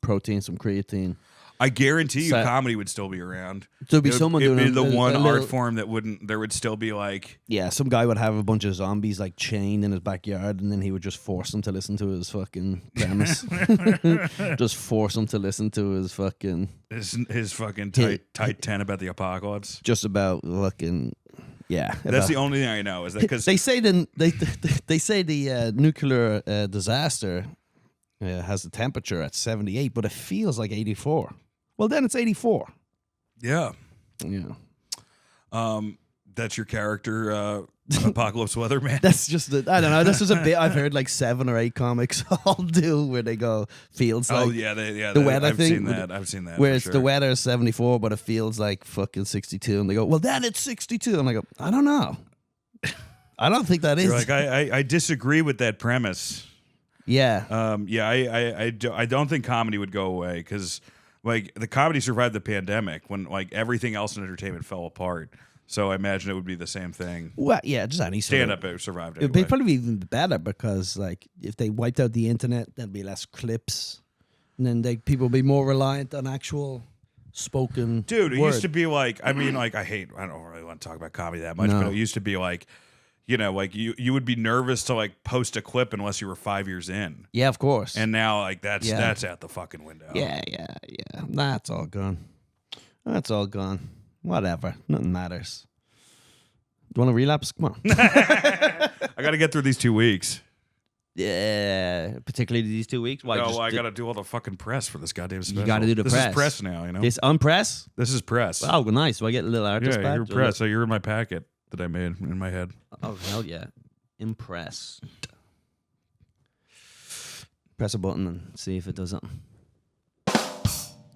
protein, some creatine. I guarantee you, So- comedy would still be around. There'd be someone it'd doing be the one a art little- form that wouldn't. There would still be like. Yeah, some guy would have a bunch of zombies like chained in his backyard, and then he would just force them to listen to his fucking premise. Just force them to listen to his fucking His fucking tight 10 about the apocalypse. just about fucking yeah. That's the only thing I know is that because They say the nuclear disaster has a temperature at 78, but it feels like 84. Well, then it's 84. yeah, Yeah. that's your character, apocalypse weatherman. That's just I don't know. This is a bit I've heard like 7 or 8 comics all do where they go feels like the weather I've thing. seen that. I've seen that. where for it's sure. the weather is 74, but it feels like fucking 62, and they go, well, then it's 62, and I go, I don't know. I don't think that is. You're like I disagree with that premise. Yeah. I don't think comedy would go away because like the comedy survived the pandemic when like everything else in entertainment fell apart. So I imagine it would be the same thing. Well, yeah, just any sort Stand of- up it survived. It'd Anyway. probably be even better because, like, if they wiped out the internet, there'd be less clips, and then people would be more reliant on actual spoken. Dude, it word. used to be like, I mean, like I don't really want to talk about comedy that much, No. but it used to be like, you know, like you would be nervous to like post a clip unless you were 5 years in. Yeah, of course. And now like that's Yeah. that's out the fucking window. yeah. That's all gone. That's all gone. Whatever. Nothing matters. Do you want to relapse? Come on. I got to get through these 2 weeks. Yeah, particularly these 2 weeks. Why? I got to do all the fucking press for this goddamn special. gotta do the this press. is press now, you know. This unpress? This is press. Oh, nice. Do I get a little artist yeah, badge? you're press. So you're in my packet that I made in my head. Oh, hell yeah. Impressed. Press a button and see if it does something.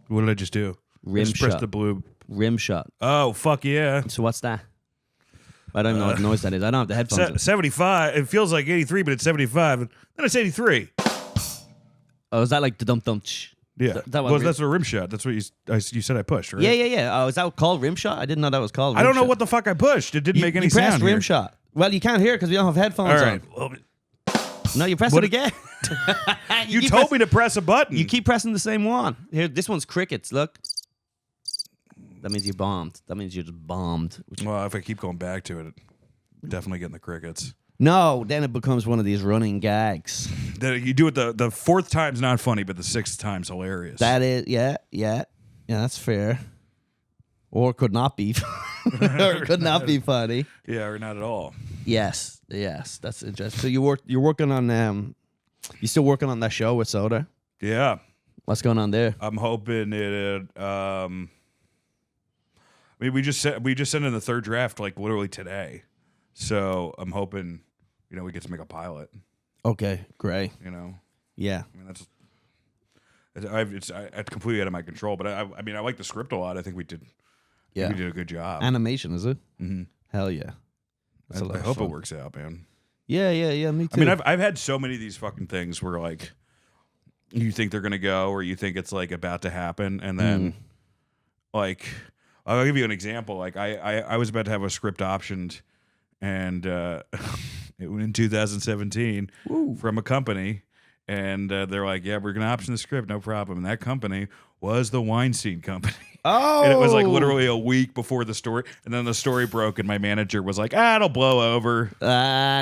What did I just do? Rim I just pressed shot. the blue. Rim shot. Oh, fuck yeah. So what's that? I don't even know what noise that is. I don't have the headphones. in. 75. It feels like 83, but it's 75. And then it's 83. Oh, is that like the dump dump? Yeah. That one well, rim- that's a rim shot. That's what you said I pushed, right? Yeah. Oh, is that called rim shot? I didn't know that was called. I rim don't know shot. what the fuck I pushed. It didn't make any you pressed sound rim here. shot. Well, you can't hear it because we don't have headphones All right. on. No, you press it again. You told me to press a button. You keep pressing the same one. Here, this one's crickets. Look. That means you bombed. That means you just bombed. Well, if I keep going back to it, definitely getting the crickets. No, then it becomes one of these running gags. That you do it the fourth time's not funny, but the sixth time's hilarious. That is, yeah, that's fair. Or could not be, or could not be funny. Yeah, or not at all. Yes, that's interesting. So you're working on you still working on that show with Soder? Yeah, What's going on there? I'm hoping it. I mean, we just sent in the third draft like literally today, so I'm hoping we get to make a pilot. Okay, great. Yeah. I mean that's. It's completely out of my control, but I mean I like the script a lot. I think we did. Yeah, we did a good job. Animation, is it? Mm-hmm. Hell yeah. That's a lot I of hope fun. it works out, man. Yeah, me too. I mean, I've had so many of these fucking things where like you think they're gonna go, or you think it's like about to happen, and then like I'll give you an example. Like I was about to have a script optioned, and it went in 2017 from a company, and they're like, "Yeah, we're gonna option the script, no problem." And that company was the Weinstein Company. Oh, And it was like literally a week before the story, and then the story broke, and my manager was like, "It'll blow over."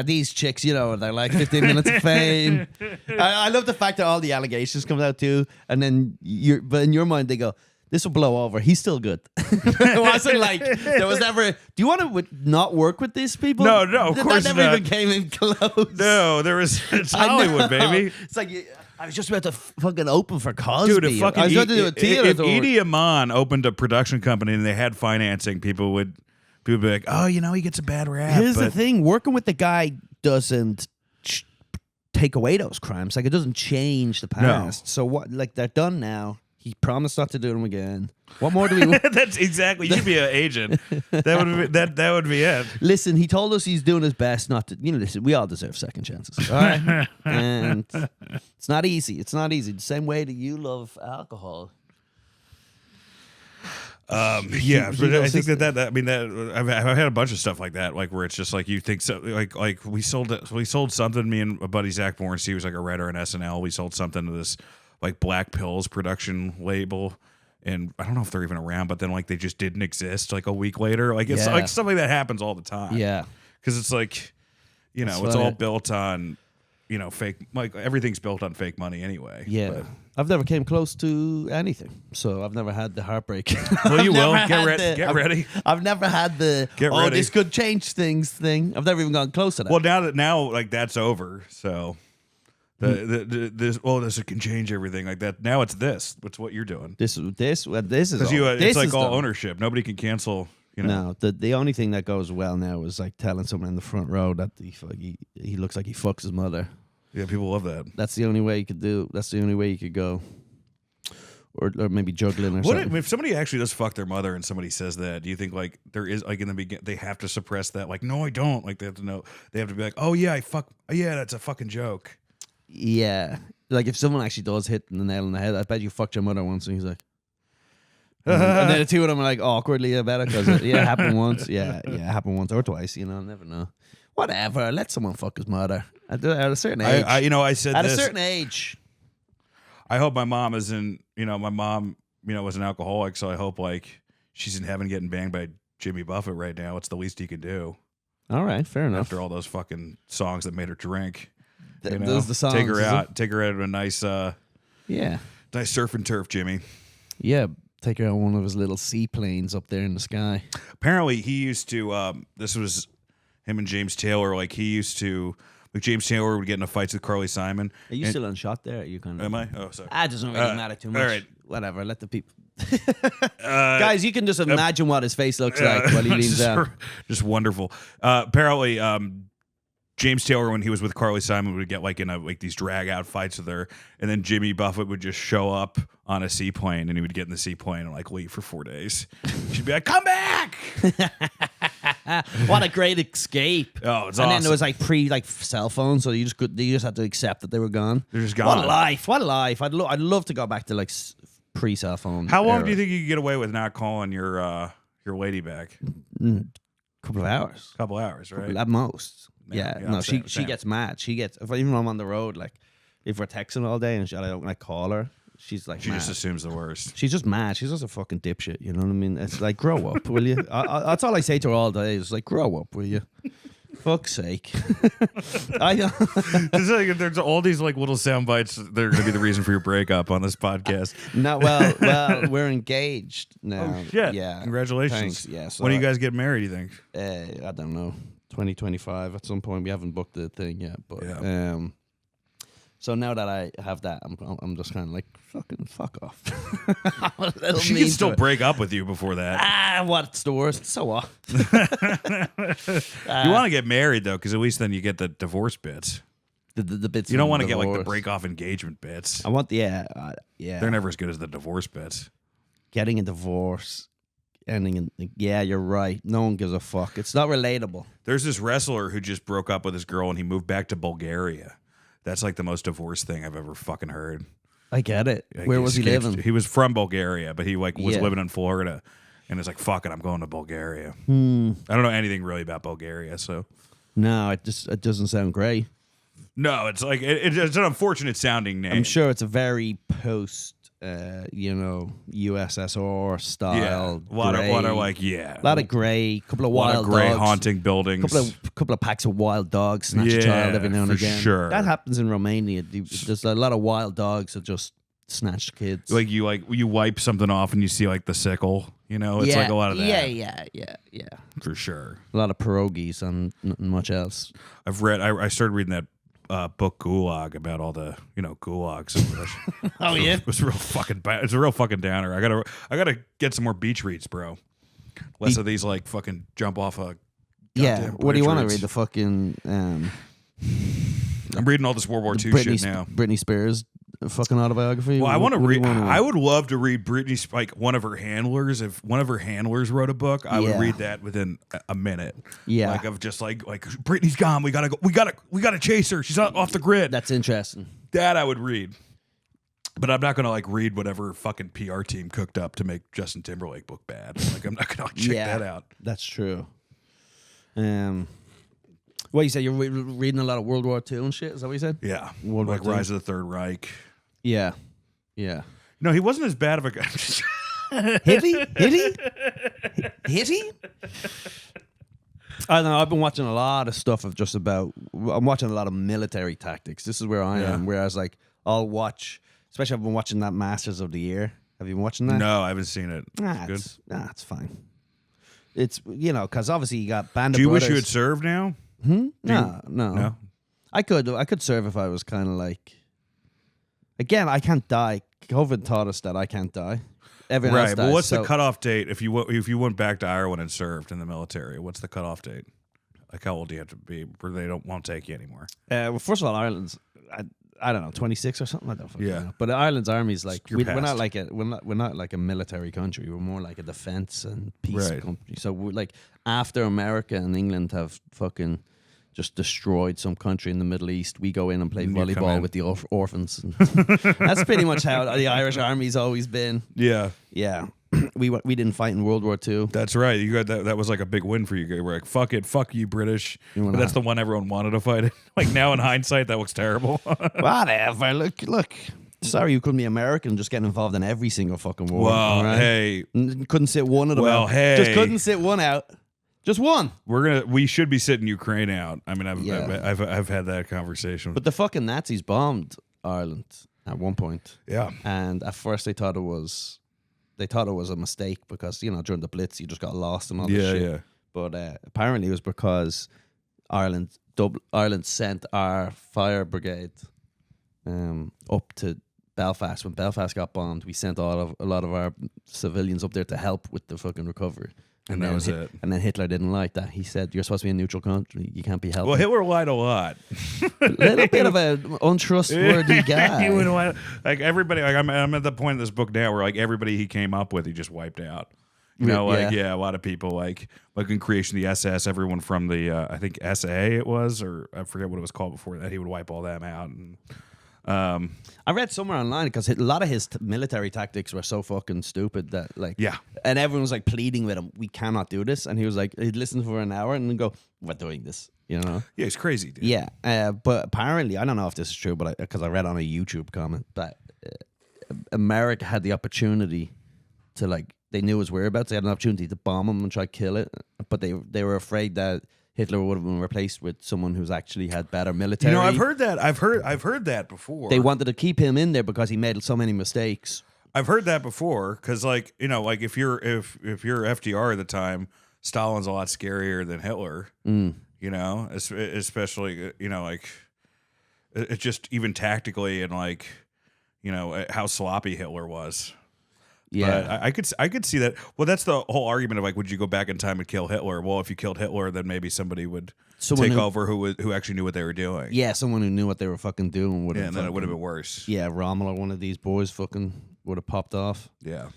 These chicks, they're like 15 minutes of fame. I love the fact that all the allegations come out too, and then but in your mind they go, "This will blow over. He's still good." It wasn't like there was ever. Do you want to not work with these people? No, of course that never not. even came in close. No, there was. It's Hollywood, baby. It's like I was just about to fucking open for Cosby. Dude, if fucking I was going to do a theater if tour. Edie Amon opened a production company and they had financing, people would be like, "Oh, he gets a bad rap." Here's the but thing: working with the guy doesn't take away those crimes. Like it doesn't change the past. So what? Like they're done now. He promised not to do them again. What more do we? That's exactly. You should be an agent. That would be it. Listen, he told us he's doing his best not to. Listen, we all deserve second chances, all right? And it's not easy. It's not easy. The same way that you love alcohol. Yeah, but I think that I mean that I've had a bunch of stuff like that, like where it's just like you think so, like we sold something. Me and my buddy Zach Morrissey, was like a writer on SNL. We sold something to this like Black Pills production label. And I don't know if they're even around, but then like they just didn't exist like a week later. Like it's like stuff like that happens all the time. Yeah. Because it's like, it's all built on, fake, like everything's built on fake money anyway. Yeah. But, I've never came close to anything. So I've never had the heartbreak. well, you will. Get ready. I've never had the, ready. This could change things thing. I've never even gone close to that. Well, now like that's over. So this can change everything like that. Now it's this. What's what you're doing? This is Because all, it's like all ownership. Nobody can cancel. No, the only thing that goes well now is like telling someone in the front row that he looks like he fucks his mother. Yeah, people love that. That's the only way you could do. That's the only way you could go. Or maybe juggling or What something. if somebody actually does fuck their mother and somebody says that? Do you think like there is like in the beginning they have to suppress that? Like, no, I don't. Like they have to know. They have to be like, oh yeah, that's a fucking joke. Yeah, like if someone actually does hit the nail on the head, I bet you fucked your mother once, and he's like, and then the two of them are like awkwardly about it because it happened once. Yeah, it happened once or twice. Never know. Whatever, let someone fuck his mother at a certain age. I said at this. a certain age. I hope my mom isn't. My mom, was an alcoholic, so I hope like she's in heaven getting banged by Jimmy Buffett right now. It's the least he could do. All right, fair enough. After all those fucking songs that made her drink. Those the songs. Take her out to a nice, nice surf and turf, Jimmy. Yeah, take her on one of his little seaplanes up there in the sky. Apparently, he used to. This was him and James Taylor. Like he used to. Like James Taylor would get into fights with Carly Simon. Are you still on shot there? Are you kind of? Am I? Oh, sorry. It doesn't really matter too much. All right. Whatever. Let the people. Guys, you can just imagine what his face looks like while he leans out. Just wonderful. Apparently, James Taylor, when he was with Carly Simon, would get like in these drag out fights with her, and then Jimmy Buffett would just show up on a seaplane, and he would get in the seaplane and like leave for 4 days. She'd be like, "Come back!" What a great escape! Oh, it's and awesome. then there was like cell phones, so you just had to accept that they were gone. They're just gone. What a life! What a life! I'd love to go back to like pre-cell phone. How long era. do you think you could get away with not calling your lady back? couple of hours. Couple hours, right? At most. Yeah, No, she same. gets mad. She gets, even when I'm on the road, like, if we're texting all day and I don't like call her, she's like She mad. just assumes the worst. She's just mad. She's just a fucking dipshit. You know what I mean? It's like, grow up, will you? That's all I say to her all day. It's like, grow up, will you? Fuck's sake. It's like, there's all these like little sound bites that are going to be the reason for your breakup on this podcast. No, well, we're engaged now. Oh, shit. Yeah. Congratulations. Thanks. Yeah. So When do you guys get married, you think? I don't know. 2025 at some point. We haven't booked the thing yet, but Yeah. so now that I have that, I'm just kind of like, fuck off. She can still break up with you before that. What's the worst? So what? You want to get married though, because at least then you get the divorce bits. The bits. You don't want to to get like the break off engagement bits. I want They're never as good as the divorce bits. Getting a divorce, ending in, yeah, you're right. No one gives a fuck. It's not relatable. There's this wrestler who just broke up with his girl and he moved back to Bulgaria. That's like the most divorced thing I've ever fucking heard. I get it. Like, Where was he living? He was from Bulgaria, but he like was Yeah. living in Florida, and it's like, fuck it, I'm going to Bulgaria. I don't know anything really about Bulgaria, so No, it doesn't sound great. no, it's like it's an unfortunate sounding name. I'm sure it's a very post, USSR style. Yeah, a lot of like a lot of grey, couple of a lot wild of gray dogs, haunting buildings. couple of packs of wild dogs snatch a Yeah, child every now and for again. sure. That happens in Romania. There's a lot of wild dogs that just snatch kids. like you wipe something off and you see like the sickle. You know, it's like a lot of that. Yeah. For sure. A lot of pierogies and nothing much else. I've read. I started reading that book Gulag about all the gulags. Oh yeah, It was real fucking bad. It's a real fucking downer. I gotta get some more beach reads, bro. Less of these like fucking jump off a. yeah. What do you want to reads. read? The fucking I'm reading all this World War II shit now. Britney Spears fucking autobiography. Well, I want to What do you read. wanna I would love to read Britney, like one of her handlers. If one of her handlers wrote a book, I would Yeah. read that within a minute. Yeah. like of just like Britney's gone. We gotta go. We gotta chase her. She's off the grid. That's interesting. That I would read. But I'm not gonna like read whatever fucking PR team cooked up to make Justin Timberlake book bad. Like I'm not gonna check that out. That's true. What you said? You're reading a lot of World War II and shit. Is that what you said? Yeah, World like War II. Rise of the Third Reich. Yeah. No, he wasn't as bad of a guy. Hit he? I don't know. I've been watching a lot of stuff of just about. I'm watching a lot of military tactics. This is where I am. Whereas, like, I'll watch. Especially, I've been watching that Masters of the Year. Have you been watching that? No, I haven't seen it. Good. It's fine. It's because obviously you got Band of Do you Brothers. wish you had served now? No. I could serve if I was kind of like. Again, I can't die. COVID taught us that I can't die. Everyone else Right. dies, Well, what's so- the cutoff date if you went back to Ireland and served in the military? What's the cutoff date? Like how old do you have to be where they won't take you anymore? Well, first of all, Ireland's I don't know 26 or something. I don't fucking Yeah. know. But Ireland's army's like You're we're not past. like we're not like a military country. We're more like a defense and peace Right. company. So we're like after America and England have fucking just destroyed some country in the Middle East, we go in and play You come volleyball in. with the orphans. And that's pretty much how the Irish army's always been. Yeah. Yeah. We didn't fight in World War II. That's right. You got that. That was like a big win for you. You were like, "Fuck it, fuck you, British." You But wanna- that's the one everyone wanted to fight. Like now, in hindsight, that looks terrible. Whatever. Look. Sorry you couldn't be American, just getting involved in every single fucking war. Well, all right? hey, Couldn't sit one of them Well, out. hey. Just couldn't sit one out. Just one. we should be sitting Ukraine out. I mean, Yeah. I've had that conversation. But the fucking Nazis bombed Ireland at one point. yeah, And at first they thought it was a mistake because, during the Blitz you just got lost and all this shit. yeah. But apparently it was because Ireland sent our fire brigade up to Belfast. When Belfast got bombed, we sent a lot of our civilians up there to help with the fucking recovery. And that then was it. And then Hitler didn't like that. He said, "You're supposed to be a neutral country. You can't be helping." Well, Hitler lied a lot. A little bit of an untrustworthy guy. He would lie. Like everybody, like I'm at the point in this book now where like everybody he came up with, he just wiped out. You know, like Yeah. a lot of people like in creation of the SS, everyone from the I think SA it was, or I forget what it was called before that. He would wipe all them out, and I read somewhere online because a lot of his military tactics were so fucking stupid that and everyone was like pleading with him, we cannot do this, and he was like, he'd listen for an hour and then go, we're doing this, you know? Yeah, he's crazy, dude. Yeah, but apparently, I don't know if this is true, but because I read on a YouTube comment that America had the opportunity to they knew his whereabouts, they had an opportunity to bomb him and try to kill it, but they were afraid that Hitler would have been replaced with someone who's actually had better military. You know, I've heard that. I've heard that before. They wanted to keep him in there because he made so many mistakes. I've heard that before because, if you're FDR at the time, Stalin's a lot scarier than Hitler. You know, especially it's just even tactically and how sloppy Hitler was. Yeah, but I could see that. Well, that's the whole argument of would you go back in time and kill Hitler? Well, if you killed Hitler, then maybe somebody would take over who actually knew what they were doing. Yeah, someone who knew what they were fucking doing would. Yeah, and then it would have been worse. Yeah, Rommel or one of these boys fucking would have popped off. Yeah.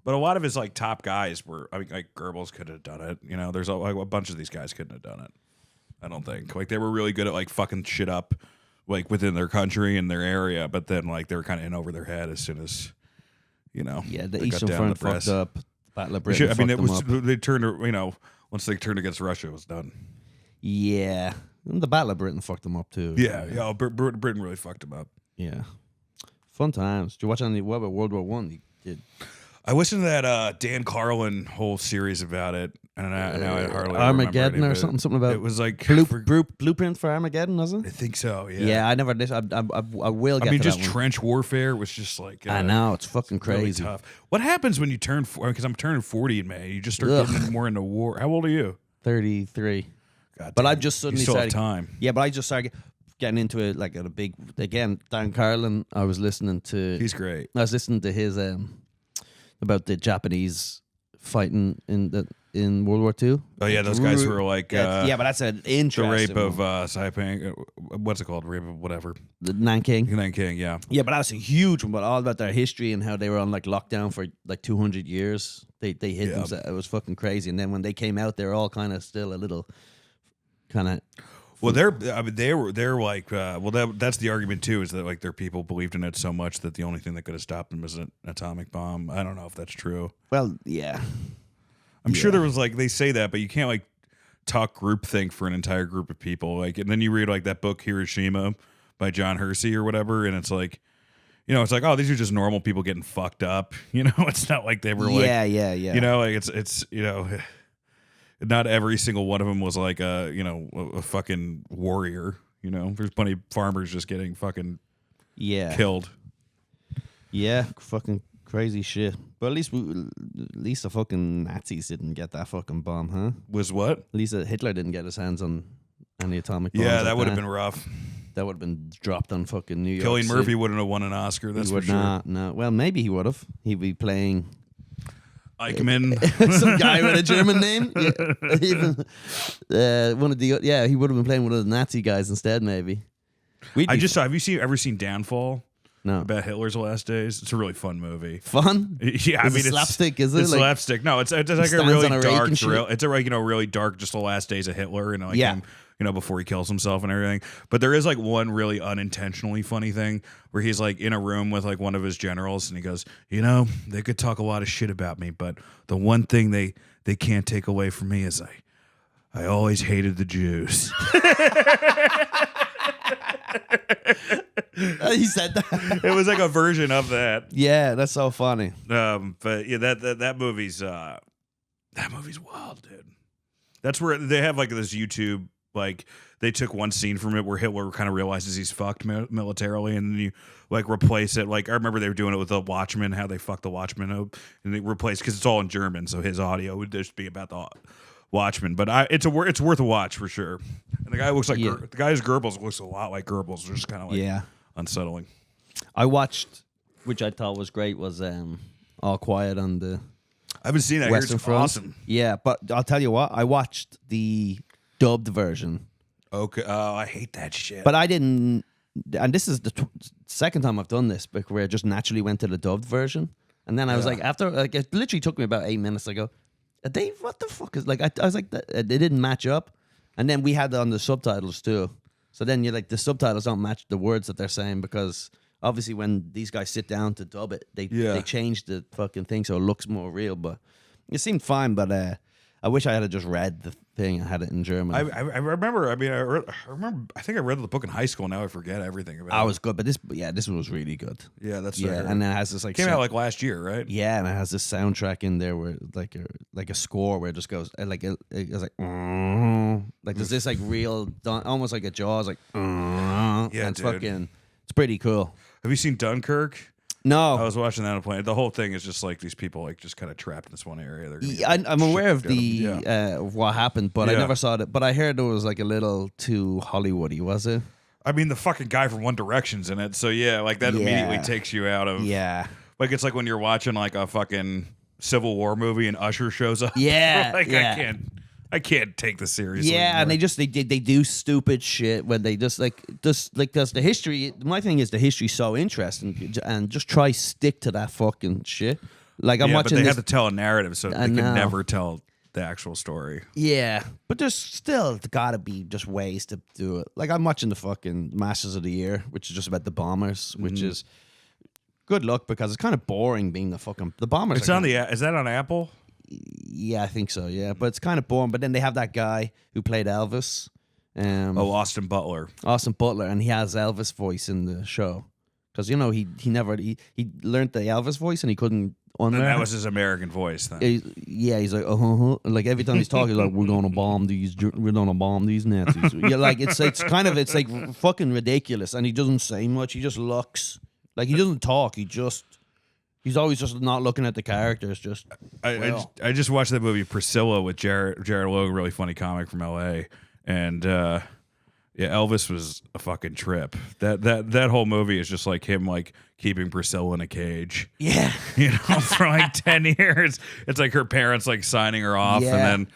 But a lot of his top guys were. I mean, Goebbels could have done it. You know, there's a bunch of these guys couldn't have done it. I don't think they were really good at fucking shit up, within their country and their area. But then they were kind of in over their head as soon as. Yeah, the Eastern Front fucked up. Battle of Britain. They turned. Once they turned against Russia, it was done. Yeah, and the Battle of Britain fucked them up too. Yeah. Britain really fucked them up. Yeah, fun times. Did you watch what about World War One? You did. I listened to that Dan Carlin whole series about it, and now I hardly Armageddon remember or something about it. Was blueprint for Armageddon, wasn't I it? think so. Yeah. Yeah, I never did. I will. Get I mean, to just that one. trench warfare was just I know it's fucking crazy. Really tough. What happens when you turn? Because I'm turning 40 in May. You just start getting more into war. How old are you? 33. God but damn, I've just suddenly you still started have time. Yeah, but I just started getting into it at a big. Again, Dan Carlin. I was listening to. He's great. I was listening to his about the Japanese fighting in World War II. Oh yeah, those guys were yeah, but that's an the interesting rape of Saipang. What's it called? Rape of whatever. the Nanking. Nanking. Yeah. Yeah, but that's a huge one. But all about their history and how they were on lockdown for 200 years. They hid them. It was fucking crazy. And then when they came out, they were all kind of still a little kind of. Well, they're that's the argument too, is that their people believed in it so much that the only thing that could have stopped them was an atomic bomb. I don't know if that's true. Well, yeah. I'm sure there was they say that, but you can't talk groupthink for an entire group of people. And then you read that book Hiroshima by John Hersey or whatever, and it's it's oh, these are just normal people getting fucked up. It's not like they were yeah. It's not every single one of them was a fucking warrior. There's plenty of farmers just getting fucking killed. Yeah, fucking crazy shit. But at least the fucking Nazis didn't get that fucking bomb, huh? Was what? At least Hitler didn't get his hands on any atomic bombs. Yeah, that would have been rough. That would have been dropped on fucking New York. Cillian City. Murphy wouldn't have won an Oscar. That's for sure. No. Well, maybe he would have. He'd be playing Eichmann. some guy with a German name. Yeah. Even he would have been playing one of the Nazi guys instead. Maybe. Have you ever seen Downfall? No. About Hitler's last days. It's a really fun movie. Fun? Yeah, it's slapstick, is it? It's slapstick. No, it's a really dark drill. It's really dark, just the last days of Hitler and him, before he kills himself and everything. But there is one really unintentionally funny thing where he's in a room with one of his generals and he goes, they could talk a lot of shit about me, but the one thing they can't take away from me is I always hated the Jews. He said that. It was a version of that. Yeah, that's so funny. But yeah, that movie's wild, dude. That's where they have this YouTube, they took one scene from it where Hitler kind of realizes he's fucked militarily, and then you replace it. I remember they were doing it with the Watchmen, how they fucked the Watchmen up, and they replaced, because it's all in German, so his audio would just be about the Watchmen. But it's worth a watch for sure. And the guy looks the guy's Goebbels looks a lot like Goebbels, just kind of unsettling. I watched, which I thought was great, was All Quiet on the I haven't seen that. Western It's Front. awesome. Yeah, but I'll tell you what, I watched the dubbed version. Okay. Oh, I hate that shit. But I didn't, and this is the second time I've done this, where I just naturally went to the dubbed version. And then I was after, it literally took me about 8 minutes to go, what the fuck is, I was it didn't match up. And then we had on the subtitles too. So then you're like, the subtitles don't match the words that they're saying because obviously when these guys sit down to dub it, they change the fucking thing so it looks more real. But it seemed fine, but I wish I had just read the thing and had it in German. I remember. I mean, I remember. I think I read the book in high school. Now I forget everything about it. I was good, but this one was really good. Yeah, that's and it has this like came out like last year, right? Yeah, and it has this soundtrack in there where like a score where it just goes like it's like there's this like real almost like a Jaws like yeah, and dude. It's pretty cool. Have you seen Dunkirk? No, I was watching that on a plane. The whole thing is just like these people like just kind of trapped in this one area. I'm aware of of what happened, but I never saw it. But I heard it was like a little too Hollywoody, was it? I mean, the fucking guy from One Direction's in it, so yeah, like that immediately takes you out of like it's like when you're watching like a fucking Civil War movie and Usher shows up. Yeah, like I can't take this seriously. Yeah, and they do stupid shit when they just because the history. My thing is the history's so interesting, and just try stick to that fucking shit. Like I'm watching. But they this, have to tell a narrative, so they can never tell the actual story. Yeah, but there's still gotta be just ways to do it. Like I'm watching the fucking Masters of the Year, which is just about the bombers, which is good luck because it's kind of boring being the bombers. It's on is that on Apple? Yeah, I think so. Yeah, but it's kind of boring. But then they have that guy who played Elvis. Austin Butler. Austin Butler, and he has Elvis voice in the show because he learned the Elvis voice and he couldn't. And that was his American voice then. He's like like every time he's talking, he's like we're gonna bomb these Nazis. Yeah, like it's like fucking ridiculous, and he doesn't say much. He just looks like he doesn't talk. He's always just not looking at the characters. Just I just watched that movie Priscilla with Jared Logan, really funny comic from L.A. And Elvis was a fucking trip. That whole movie is just like him like keeping Priscilla in a cage. Yeah, for like 10 years. It's like her parents like signing her off, and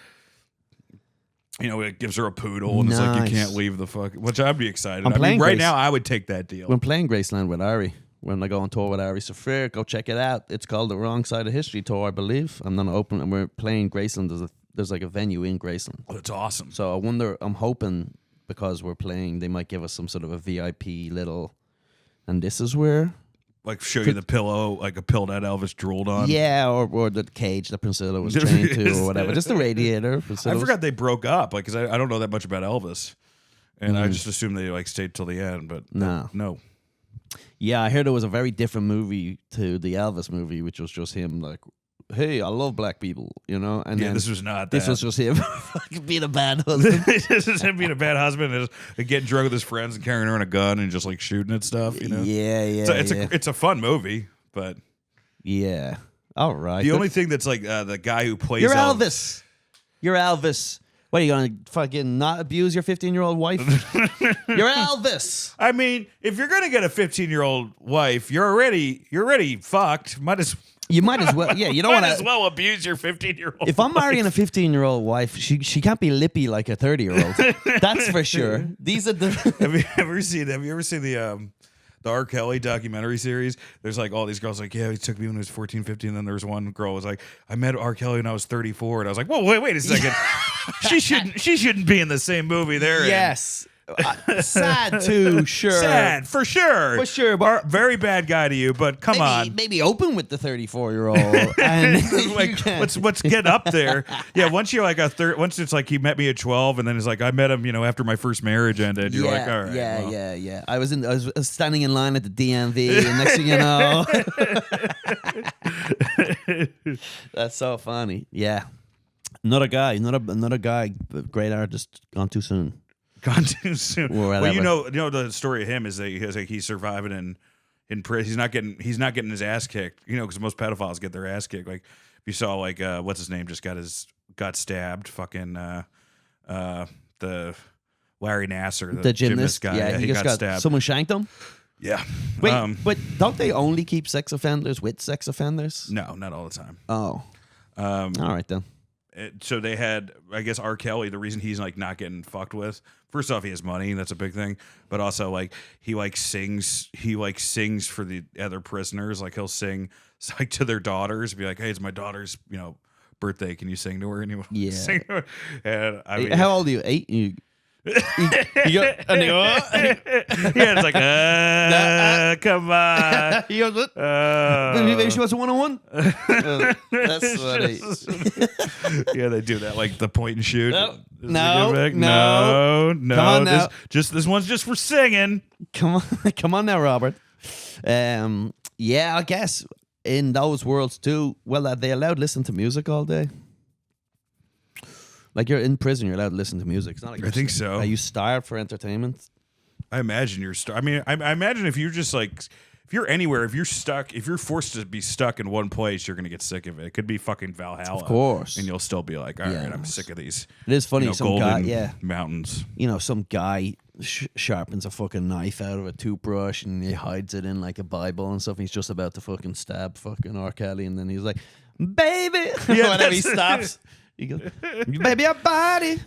then it gives her a poodle, and it's like you can't leave the fuck. Which I'd be excited. Right now, I would take that deal. When playing Graceland with Ari. When I go on tour with Ari Safir, go check it out. It's called the Wrong Side of History Tour, I believe. I'm gonna open, and we're playing Graceland. There's like a venue in Graceland. Oh, that's awesome. So I'm hoping because we're playing, they might give us some sort of a VIP little. And this is where, like, show you the pillow, like a pill that Elvis drooled on. Yeah, or the cage that Priscilla was chained to, or whatever. Just the radiator. I forgot they broke up, like, because I don't know that much about Elvis, and I just assumed they like stayed till the end, but no. Yeah, I heard it was a very different movie to the Elvis movie, which was just him like, hey, I love black people, And then this was not that. This was just him fucking being a bad husband. This is him being a bad husband and getting drunk with his friends and carrying around a gun and just like shooting at stuff, Yeah. It's a fun movie, but yeah. All right. The only thing that's like the guy who plays You're Elvis. You're Elvis. What, are you going to fucking not abuse your 15-year-old wife? You're Elvis. I mean, if you're going to get a 15-year-old wife, you're already fucked. You might as well. Yeah, you don't want to. Might as well abuse your 15-year-old. If I'm marrying a 15-year-old wife, she can't be lippy like a 30-year-old. That's for sure. These are the. Have you ever seen the R. Kelly documentary series? There's like all these girls like, yeah, he took me when I was 14, 15. And then there's one girl who was like, I met R. Kelly when I was 34. And I was like, whoa, wait a second. She shouldn't be in the same movie there. Yes. Sad too, sure. Sad for sure. For sure, but very bad guy to you. But come on, maybe open with the 34-year-old. And like, let's get up there. Yeah, once you're like once it's like he met me at 12, and then it's like I met him, after my first marriage ended. You're like, all right, yeah. I was standing in line at the DMV, and next thing you know, that's so funny. Yeah, another guy, great artist, gone too soon. Gone too soon. Well, you know the story of him is that he's surviving in prison. He's not getting his ass kicked. Because most pedophiles get their ass kicked. Like if you saw like what's his name just got stabbed. Fucking the Larry Nasser, the gymnast guy. Yeah, he got stabbed. Someone shanked him. Yeah. Wait, but don't they only keep sex offenders with sex offenders? No, not all the time. Oh. All right then. So they had, I guess, R. Kelly. The reason he's like not getting fucked with, first off, he has money. That's a big thing. But also, like he sings for the other prisoners. Like he'll sing like to their daughters, be like, "Hey, it's my daughter's birthday. Can you sing to her?" And he will sing to her. And I mean, how old are you? 8? And they go, Yeah, it's like, come on. he goes, what? Maybe she wants a one-on-one. That's funny. Yeah, they do that, like the point and shoot. No. No. Come on now. This one's just for singing. Come on now, Robert. Yeah, I guess in those worlds too. Well, are they allowed to listen to music all day? Like you're in prison, you're allowed to listen to music. It's not like I think so. Are you starved for entertainment? I imagine you're I mean, I imagine if you're just like, if you're anywhere, if you're stuck, if you're forced to be stuck in one place, you're gonna get sick of it. It could be fucking Valhalla, Of course. and you'll still be like, all right, I'm sick of these. It is funny. Some golden guy, mountains. some guy sharpens a fucking knife out of a toothbrush and he hides it in like a Bible and stuff. And he's just about to fucking stab fucking R. Kelly, and then he's like, "Baby," whenever he stops. He goes, "Baby, your body,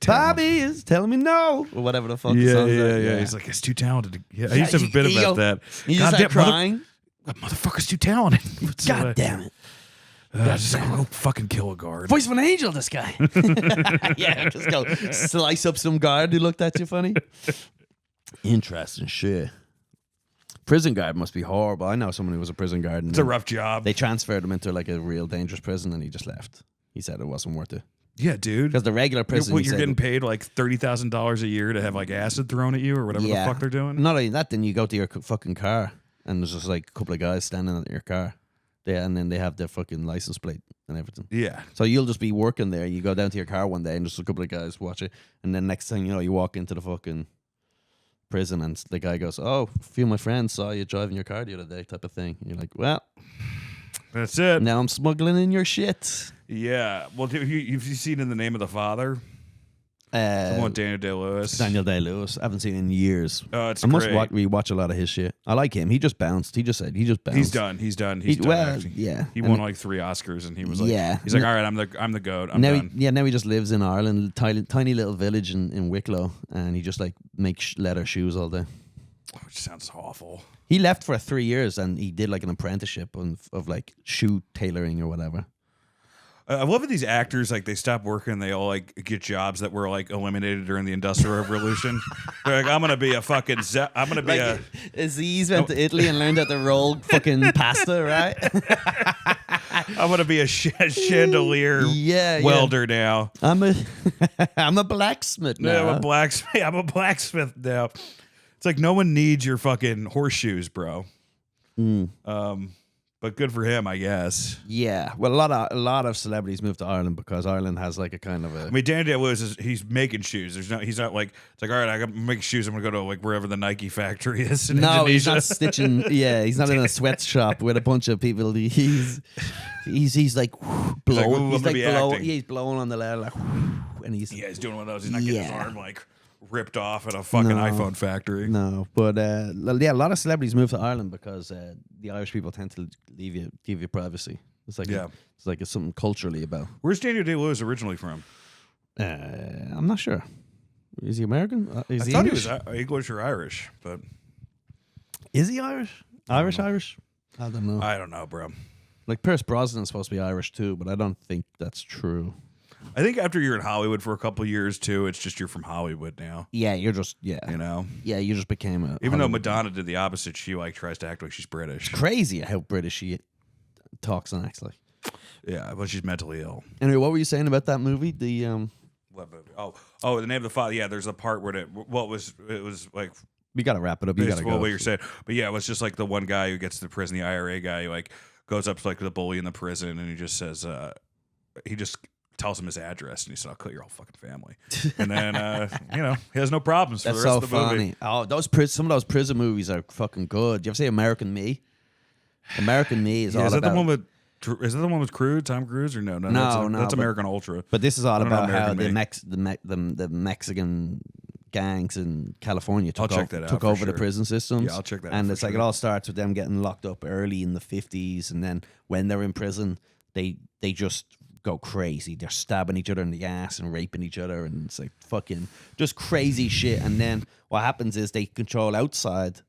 Bobby is telling me no," or whatever the fuck. Yeah. He's like, it's too talented. Yeah, I used to have a bit about that. He's just like crying. Motherfucker's too talented. God damn it! Just go fucking kill a guard. Voice of an angel, this guy. Yeah, just go slice up some guard who looked at you funny. Interesting shit. Prison guard must be horrible. I know someone who was a prison guard. It's a rough job. They transferred him into like a real dangerous prison, and he just left. He said it wasn't worth it. Yeah, dude. Because the regular prison, you're getting paid like $30,000 a year to have like acid thrown at you or whatever the fuck they're doing. Not only that, then you go to your fucking car, and there's just like a couple of guys standing at your car. Yeah, and then they have their fucking license plate and everything. Yeah. So you'll just be working there. You go down to your car one day, and just a couple of guys watch it, and then next thing you know, you walk into the fucking prison, and the guy goes, "Oh, a few of my friends saw you driving your car the other day," type of thing. And you're like, "Well, that's it. Now I'm smuggling in your shit." Yeah. Well, have you seen In the Name of the Father? Someone with Daniel Day-Lewis. Daniel Day-Lewis. I haven't seen it in years. Oh, it's I must great. rewatch a lot of his shit. I like him. He just bounced. He just bounced. He's done. He's done. Acting. Yeah. He won like 3 Oscars, and he was like, yeah. He's like, all right, I'm the goat. I'm now done. Now he just lives in Ireland, tiny little village in Wicklow, and he just like makes leather shoes all day. Which sounds awful. He left for 3 years, and he did like an apprenticeship of like shoe tailoring or whatever. I love that these actors, like, they stop working, they all like get jobs that were like eliminated during the Industrial Revolution. They're like, I'm gonna be a fucking I'm gonna be like, Aziz went to Italy and learned how to roll fucking pasta, right? I'm gonna be a chandelier welder now. I'm a blacksmith now. Yeah, I'm a blacksmith now. It's like no one needs your fucking horseshoes, bro. But good for him, I guess. Yeah. Well, a lot of celebrities move to Ireland because Ireland has like a kind of a. I mean, Daniel Day-Lewis he's making shoes. He's not like, it's like, all right, I got to make shoes. I'm gonna go to like wherever the Nike factory is. In Indonesia. He's not stitching. Yeah, he's not in a sweatshop with a bunch of people. He's like blowing. He's blowing on the leather like, and he's doing one of those. He's not getting his arm like ripped off at a fucking iPhone factory. No, but a lot of celebrities move to Ireland because the Irish people tend to give you privacy. It's like it's something culturally about. Where's Daniel Day-Lewis originally from? I'm not sure. Is he American? I thought he was English or Irish, but is he Irish? Irish? I don't know. I don't know, bro. Like Pierce Brosnan's supposed to be Irish too, but I don't think that's true. I think after you're in Hollywood for a couple of years too, it's just you're from Hollywood now. Yeah, you're just you just became a. Even though Madonna did the opposite, she like tries to act like she's British. It's crazy how British she talks and acts like. Yeah, but she's mentally ill. Anyway, what were you saying about that movie? The What movie? Oh, The Name of the Father. Yeah, there's a part where it was like. We gotta wrap it up. You gotta go. What you're saying, but yeah, it was just like the one guy who gets to the prison, the IRA guy, who like goes up to like the bully in the prison, and he just says, he just tells him his address, and he said, "I'll kill your whole fucking family." And then he has no problems for the rest of the movie. Oh, some of those prison movies are fucking good. Do you ever see American Me? American Me is all about. Is that the one with Tom Cruise, or no? That's American Ultra. But this is all about how the Mexican gangs in California took over the prison systems. Yeah, I'll check that out. And it's like it all starts with them getting locked up early in the 50s, and then when they're in prison, they just go crazy. They're stabbing each other in the ass and raping each other, and it's like fucking just crazy shit. And then what happens is they control outside,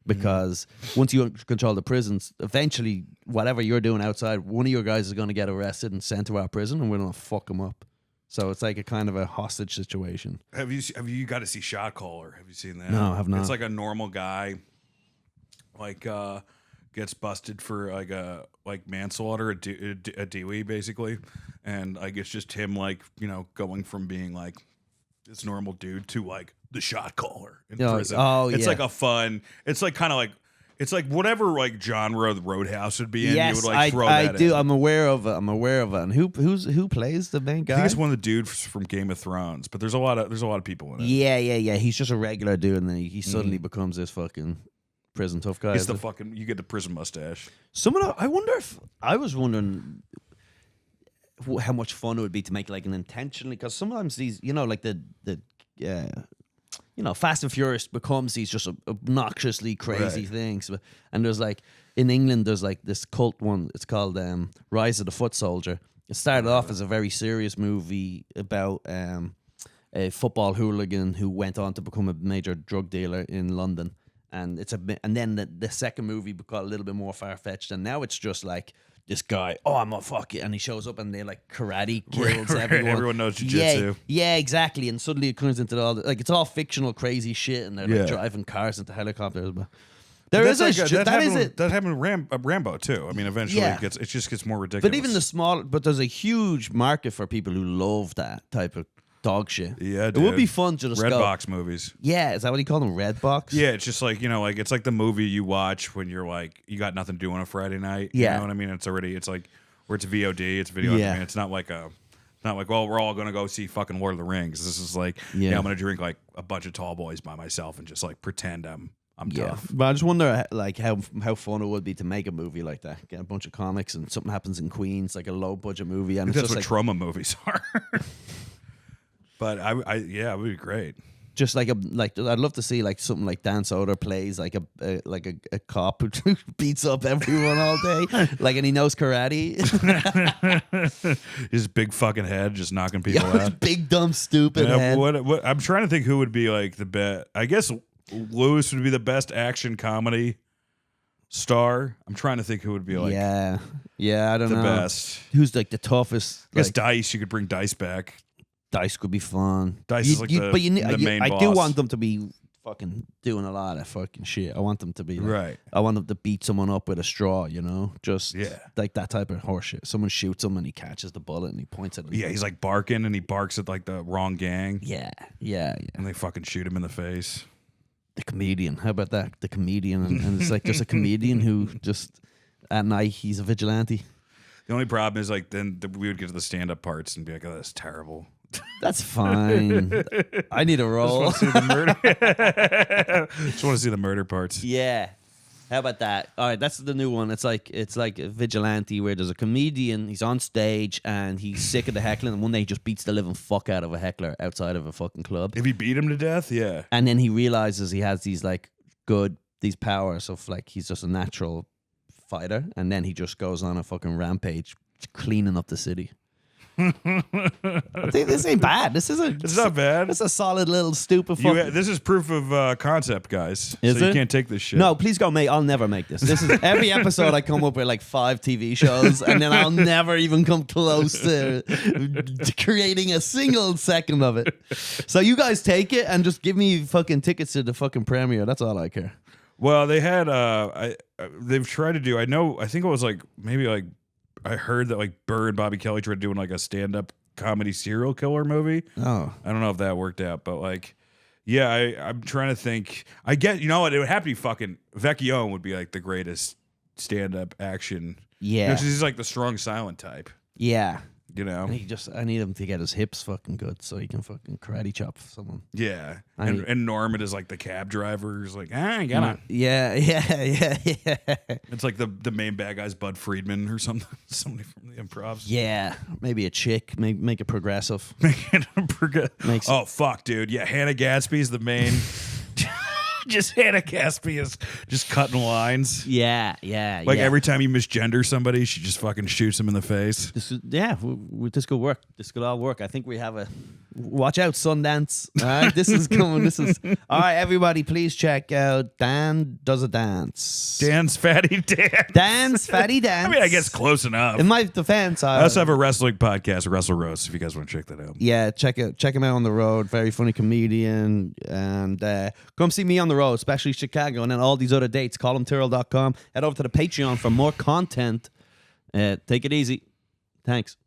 because once you control the prisons, eventually whatever you're doing outside, one of your guys is going to get arrested and sent to our prison, and we're going to fuck them up. So it's like a kind of a hostage situation. Have you got to see Shot Caller? Have you seen that? No, I have not. It's like a normal guy, like gets busted for like manslaughter at Dewey basically, and like it's just him like going from being like this normal dude to like the Shot Caller in prison. Oh, it's yeah. like a fun. It's like kind of like. It's like whatever like genre the Roadhouse would be in. Yes, you would like throw I that do. in. I'm aware of it. And who plays the main guy? I think it's one of the dudes from Game of Thrones, but there's a lot of people in it. Yeah. He's just a regular dude, and then he suddenly becomes this fucking prison tough guy. It's you get the prison mustache. I was wondering how much fun it would be to make like an intentionally, because sometimes these, like the Fast and Furious becomes these just obnoxiously crazy things. And there's like, in England, there's like this cult one. It's called Rise of the Foot Soldier. It started off as a very serious movie about a football hooligan who went on to become a major drug dealer in London. And then the second movie got a little bit more far-fetched. And now it's just like, this guy, I'm a fuck it, and he shows up and they like karate kills everyone. Everyone knows jiu-jitsu. Yeah, exactly. And suddenly it comes into it's all fictional crazy shit, and they're like driving cars into helicopters. But that happened with Rambo too. I mean, eventually it just gets more ridiculous. But even there's a huge market for people who love that type of dog shit. Yeah, dude. It would be fun to just Red go. box movies. Yeah, is that what you call them? Red box? Yeah, it's just like, like it's like the movie you watch when you're like, you got nothing to do on a Friday night. Yeah. You know what I mean? It's like, where it's VOD, it's video. Yeah. I mean, it's not like, well, we're all going to go see fucking Lord of the Rings. This is like, I'm going to drink like a bunch of tall boys by myself and just like pretend I'm tough. But I just wonder like how fun it would be to make a movie like that. Get a bunch of comics and something happens in Queens, like a low budget movie. And That's it's what just trauma movies are. But it would be great. Just like I'd love to see like something like Dan Soder plays like a cop who beats up everyone all day, like, and he knows karate. His big fucking head just knocking people His out. big dumb stupid head. What I'm trying to think who would be like the best. I guess Lewis would be the best action comedy star. I'm trying to think who would be like yeah, I don't the know. best. Who's like the toughest? I guess like, Dice. You could bring Dice back. Dice could be fun. Dice is like the main I boss. do want them to be fucking doing a lot of fucking shit. I want them to be like, Right. I want them to beat someone up with a straw, just Yeah. like that type of horse shit. Someone shoots him and he catches the bullet and he points at him. Yeah, he's like barking and he barks at like the wrong gang. Yeah. And they fucking shoot him in the face. The comedian. How about that? The comedian. And it's like just a comedian who just at night he's a vigilante. The only problem is like then we would get to the stand-up parts and be like, oh, that's terrible. That's fine. I need a role. Just want to see the murder parts. Yeah. How about that? All right, that's the new one. It's like a vigilante where there's a comedian, he's on stage and he's sick of the heckling, and one day he just beats the living fuck out of a heckler outside of a fucking club. If he beat him to death, yeah. And then he realizes he has these these powers of like he's just a natural fighter, and then he just goes on a fucking rampage cleaning up the city. I think this ain't bad. It's not bad. It's a solid little stupid fucking... This is proof of concept, guys. Is so it? You can't take this shit. No, please go, mate. I'll never make this. This is every episode I come up with like 5 TV shows, and then I'll never even come close to creating a single second of it. So you guys take it and just give me fucking tickets to the fucking premiere. That's all I care. Well, they had they've tried to do. I think it was like maybe like I heard that like Burr and Bobby Kelly tried doing like a stand-up comedy serial killer movie. Oh, I don't know if that worked out, but like, yeah, I'm trying to think. I get, you know what? It would have to be fucking Vecchione would be like the greatest stand-up action. yeah, Because he's like the strong silent type. yeah. You know? I need him to get his hips fucking good so he can fucking karate chop someone. Yeah. I need- And Norman is like the cab driver. He's like, I gotta. Yeah. It's like the main bad guy's Bud Friedman or something. Somebody from the Improvs. Yeah, maybe a chick. Make it progressive. Makes- Oh, fuck, dude. Yeah, Hannah Gadsby's the main. Just Hannah Gadsby is just cutting lines. Yeah. Like every time you misgender somebody, she just fucking shoots him in the face. This could work. This could all work. I think we have Watch out, Sundance. All right, this is coming. All right, everybody, please check out Dan Does a Dance. Dan's Fatty Dance. Dan's Fatty Dance. I mean, I guess close enough. In my defense, I also have a wrestling podcast, Wrestle Roast, if you guys want to check that out. Yeah, check him out on the road. Very funny comedian. And come see me on the road, especially Chicago, and then all these other dates. ColumTyrrell.com. Head over to the Patreon for more content. Take it easy. Thanks.